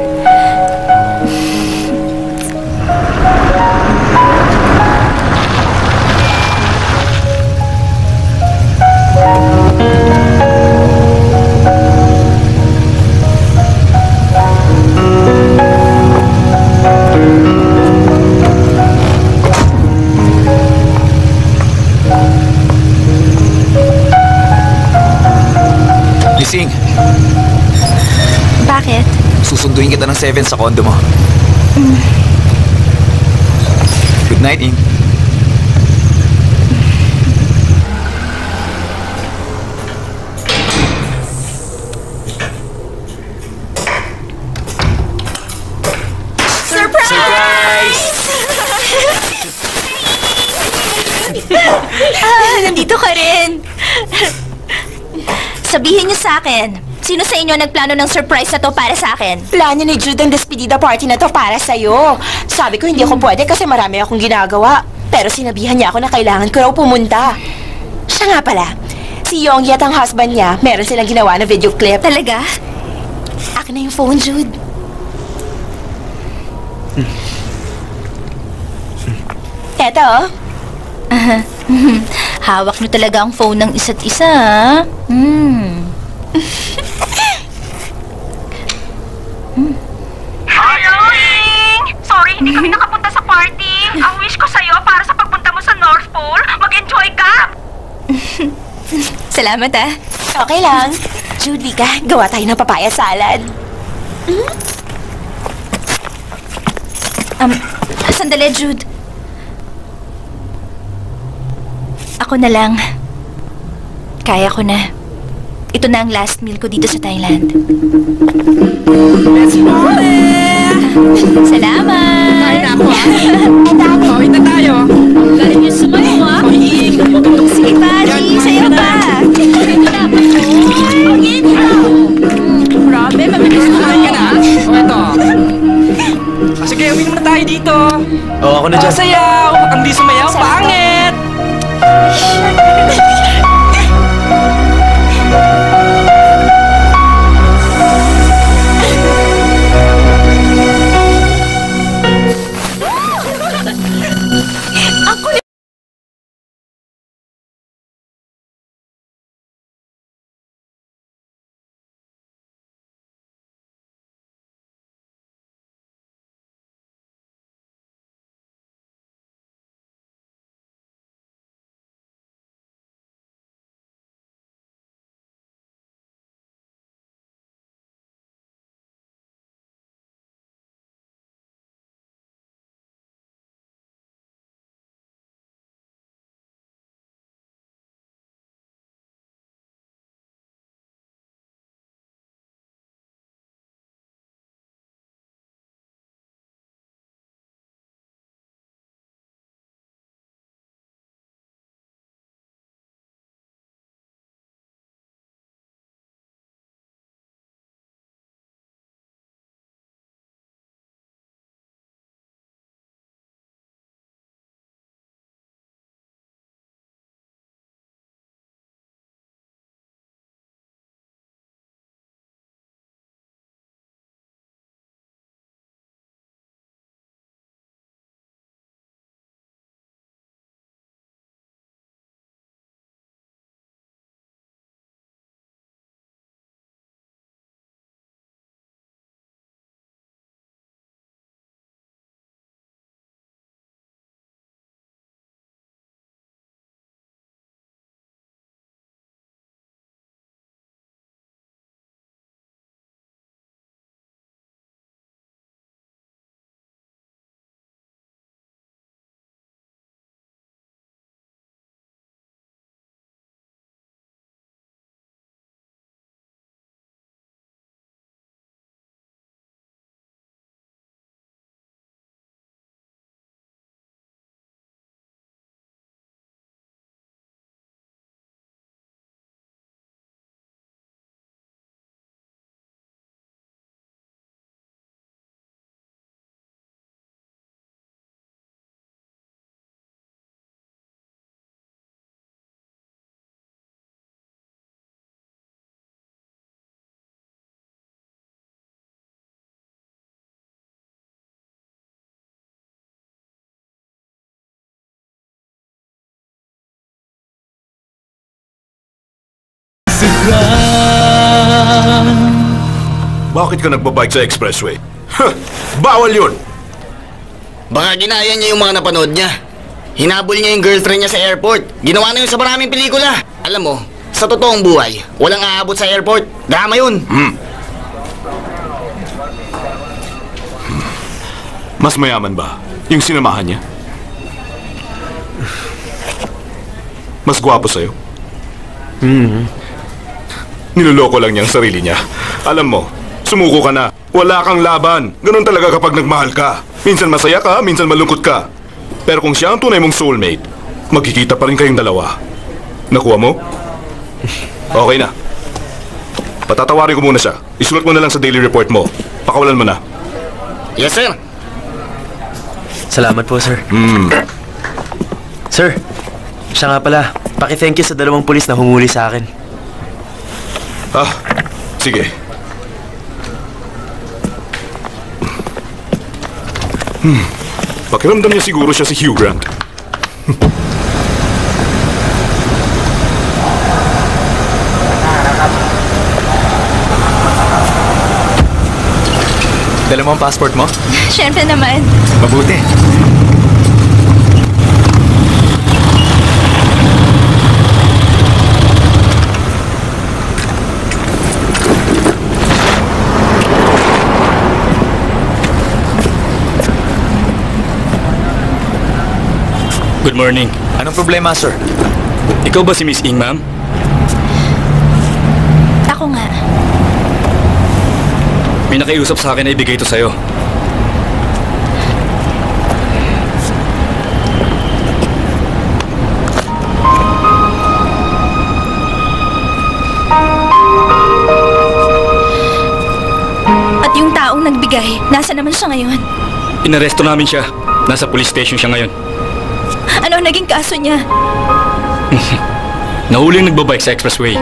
Gising! Bakit? Susunduin kita ng 7 sa kondo mo. Good night, Ing. Nandito ka rin. Sabihin niyo sa akin, sino sa inyo nagplano ng surprise na to para sa akin? Plano ni Jude ang despedida party na to para sa'yo. Sabi ko hindi ako pwede kasi marami akong ginagawa. Pero sinabihan niya ako na kailangan ko raw pumunta. Siya nga pala, si Yonggi at ang husband niya, meron silang ginawa na video clip. Talaga? Akin na yung phone, Jude. Eto. Hawak niyo talaga ang phone ng isa't isa, Hello, Ing! Sorry, hindi kami nakapunta sa party. Ang wish ko sa'yo para sa pagpunta mo sa North Pole, mag-enjoy ka! Salamat, Okay lang. Jude, Lika, gawa tayo ng papaya salad. Sandali, Jude. Ako na lang. Kaya ko na. Ito na ang last meal ko dito sa Thailand. Let's roll it! Salamat! Kain na ako, Kain na tayo. Galing yung sumayo, ha? Sige pa, G. Sayo pa. Grabe, mabilis na kain ka na. O, eto. Sige, uwi naman tayo dito. Oo, ako na dyan. Sayaw! Ang di sumayaw, pangit! Bakit ka nagbabike sa expressway? Bawal yun! Baka ginaya niya yung mga napanood niya. Hinabol niya yung girlfriend niya sa airport. Ginawa na yun sa maraming pelikula. Alam mo, sa totoong buhay, walang aabot sa airport. Drama yun. Mas mayaman ba yung sinamahan niya? Mas gwapo sa'yo? Niloloko lang niya ang sarili niya. Alam mo, sumuko ka na. Wala kang laban. Ganun talaga kapag nagmahal ka. Minsan masaya ka, minsan malungkot ka. Pero kung siya ang tunay mong soulmate, magkikita pa rin kayong dalawa. Nakuha mo? Okay na. Patatawarin ko muna siya. Isulat mo na lang sa daily report mo. Pakawalan mo na. Yes, sir. Salamat po, sir. Sir, siya nga pala. Paki-thank you sa 2 pulis na humuli sa akin. Ah, sige. Pakiramdam niya siguro siya si Hugh Grant. Dala mo ang passport mo? Siyempre naman. Mabuti. Good morning. Anong problema, sir? Ikaw ba si Miss Ing, ma'am? Ako nga. May nakiusap sa akin na ibigay ito sa'yo. nagbigay? Nasa naman siya ngayon? Inaresto namin siya. Nasa police station siya ngayon. Ano ang naging kaso niya? Nahuling nagbabike sa expressway.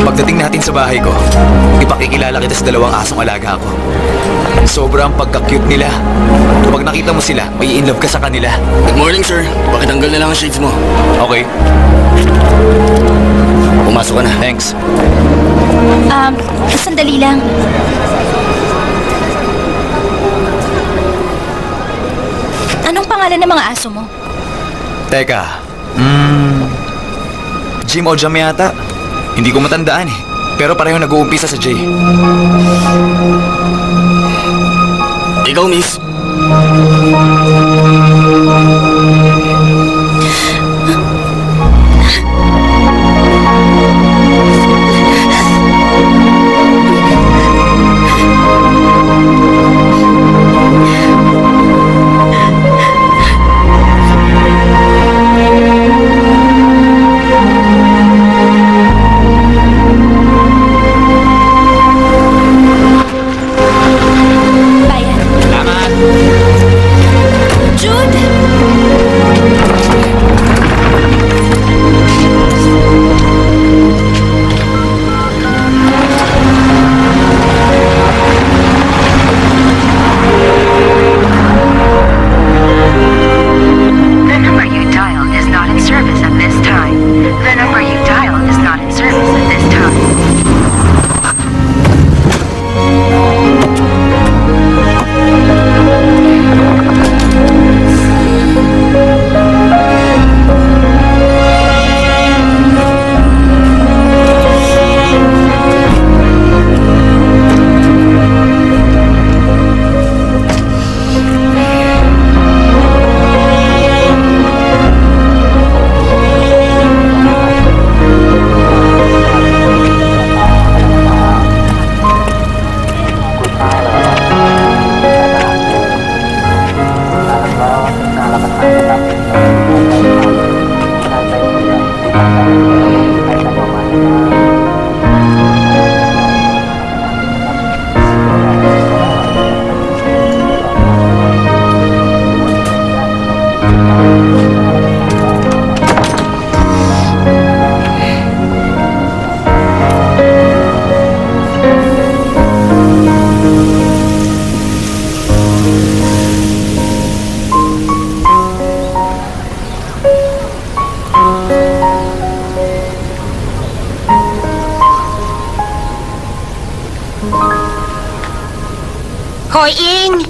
Pagdating natin sa bahay ko, ipakikilala kita sa dalawang asong alaga ko. Sobrang pagka-cute nila. Kapag nakita mo sila, may in love ka sa kanila. Good morning, sir. Pakitanggal na lang ang shades mo. Okay. Pumasok ka na. Thanks. Sandali lang. Anong pangalan ng mga aso mo? Teka. Jim o Jam yata. Hindi ko matandaan eh. Pero pareho nag-uumpisa sa J. Ikaw, miss. Hoy, Ing!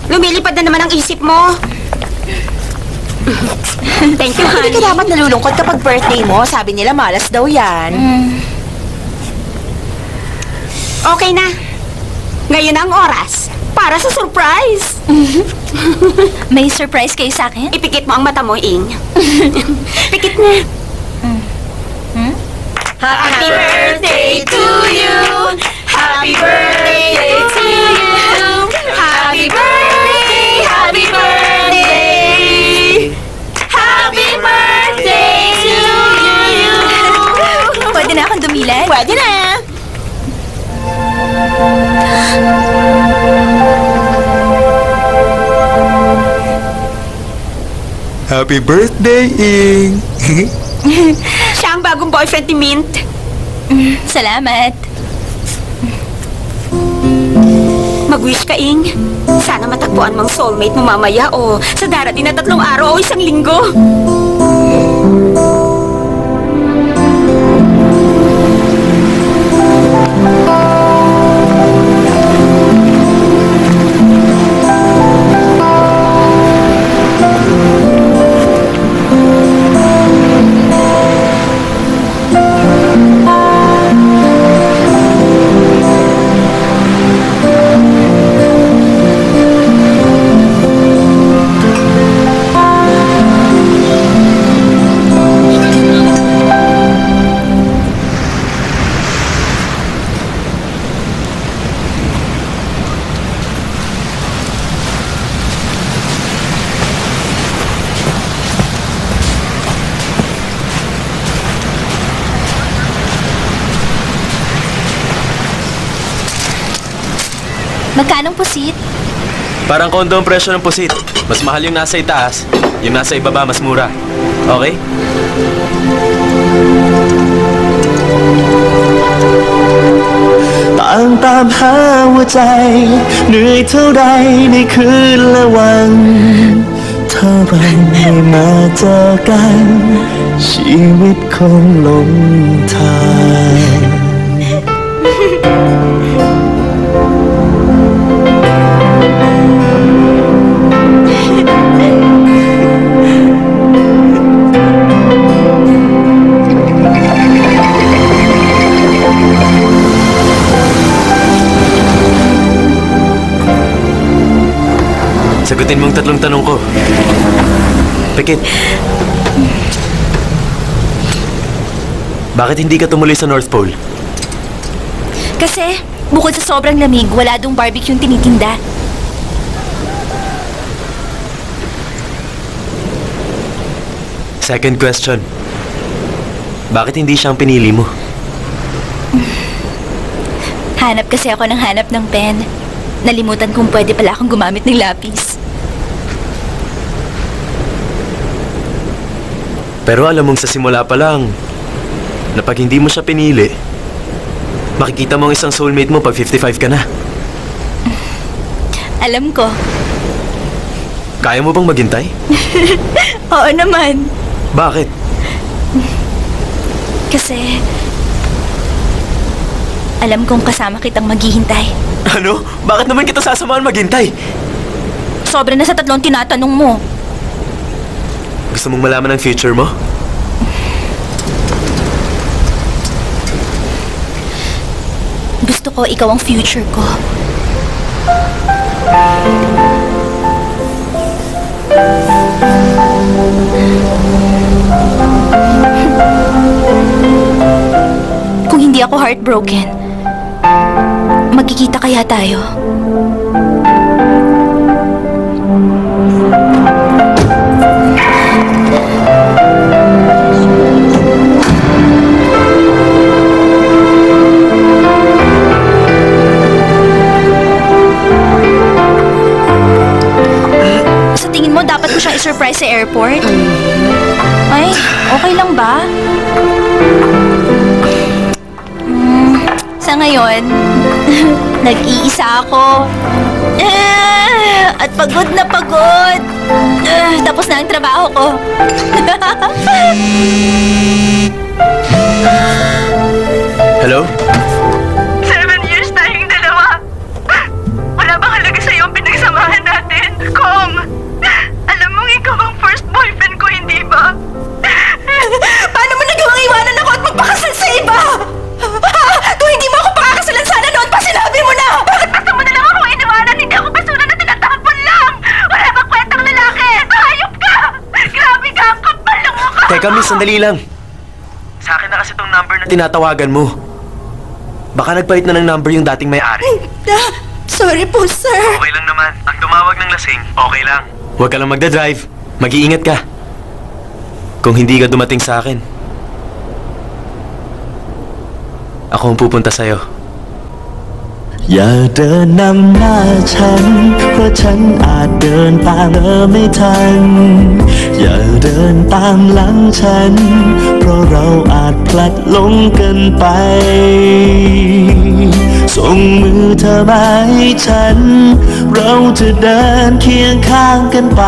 Lumilipad na naman ang isip mo. Thank you, Hindi honey. ka dapat nalulungkot kapag birthday mo. Sabi nila malas daw yan. Okay na. Ngayon ang oras para sa surprise. May surprise kayo sa akin? Ipikit mo ang mata mo, Ing. Pikit na. Happy birthday to you. Happy birthday to you. Happy birthday, happy birthday. Happy birthday to you. Pwede na akong dumilan? Pwede na. Happy birthday, Ing! Siya ang bagong boyfriend ni Mint. Salamat. Mag-wish ka, Ing. Sana matagpuan mong soulmate mo mamaya o sa darating na 3 araw o 1 linggo. Magkanong pusit? Parang kondo ang presyo ng pusit. Mas mahal yung nasa itaas, yung nasa ibaba mas mura. Okay?ต่างตามหาหัวใจเหนื่อยเท่าไรในคืนและวันถ้าเราไม่มาเจอกันชีวิตคงหลงทาง Sagutin mong 3 tanong ko. Pikit. Bakit hindi ka tumuloy sa North Pole? Kasi, bukod sa sobrang lamig, wala dong barbecue yung tinitinda. Second question. Bakit hindi siyang pinili mo? Hanap kasi ako ng hanap ng pen. Nalimutan kung pwede pala akong gumamit ng lapis. Pero alam mong sa simula pa lang, na pag hindi mo siya pinili, makikita mo ang isang soulmate mo pag 55 ka na. Alam ko. Kaya mo bang maghintay? Oo naman. Bakit? Kasi, alam kong kasama kitang maghihintay. Ano? Bakit naman kita sasamahan maghintay? Sobra na sa 3 tinatanong mo. Gusto mong malaman ang future mo? Gusto ko ikaw ang future ko. Kung hindi ako heartbroken, magkikita kaya tayo? Sa tingin mo, dapat ko siyang i-surprise sa airport? Ay, okay lang ba? Sa ngayon, nag-iisa ako. At pagod na pagod. Tapos na ang trabaho ko. Hello? 7 years tayong dalawa. Wala bang halaga sa'yo ang pinagsamahan natin? Kong, alam mong ikaw ang first boyfriend ko, hindi ba? Paano mo nagawang iwanan ako at magpakasal sa iba? Kung hindi mo ako pakakasalan, sana noon pa sinabi mo na! Bakit gusto mo na lang akong iniwanan? Hindi ako basura na tinatapon lang! Wala bang kwentang lalaki? Hayop ka! Grabe ka! Kapal lang mukha! Teka, miss, sandali lang. Sa akin na na kasi tong number na tinatawagan mo. Baka nagpalit na ng number yung dating may-ari. Sorry po, sir. Okay lang naman. Ang tumawag ng lasing, okay lang. Huwag ka lang magdadrive. Mag-iingat ka. Kung hindi ka dumating sa akin, ako ang pupunta sa'yo.อย่าเดินนำหน้าฉันเพราะฉันอาจเดินตามเธอไม่ทันอย่าเดินตามหลังฉันเพราะเราอาจพลัดหลงกันไปส่งมือเธอมาให้ฉันเราจะเดินเคียงข้างกันไป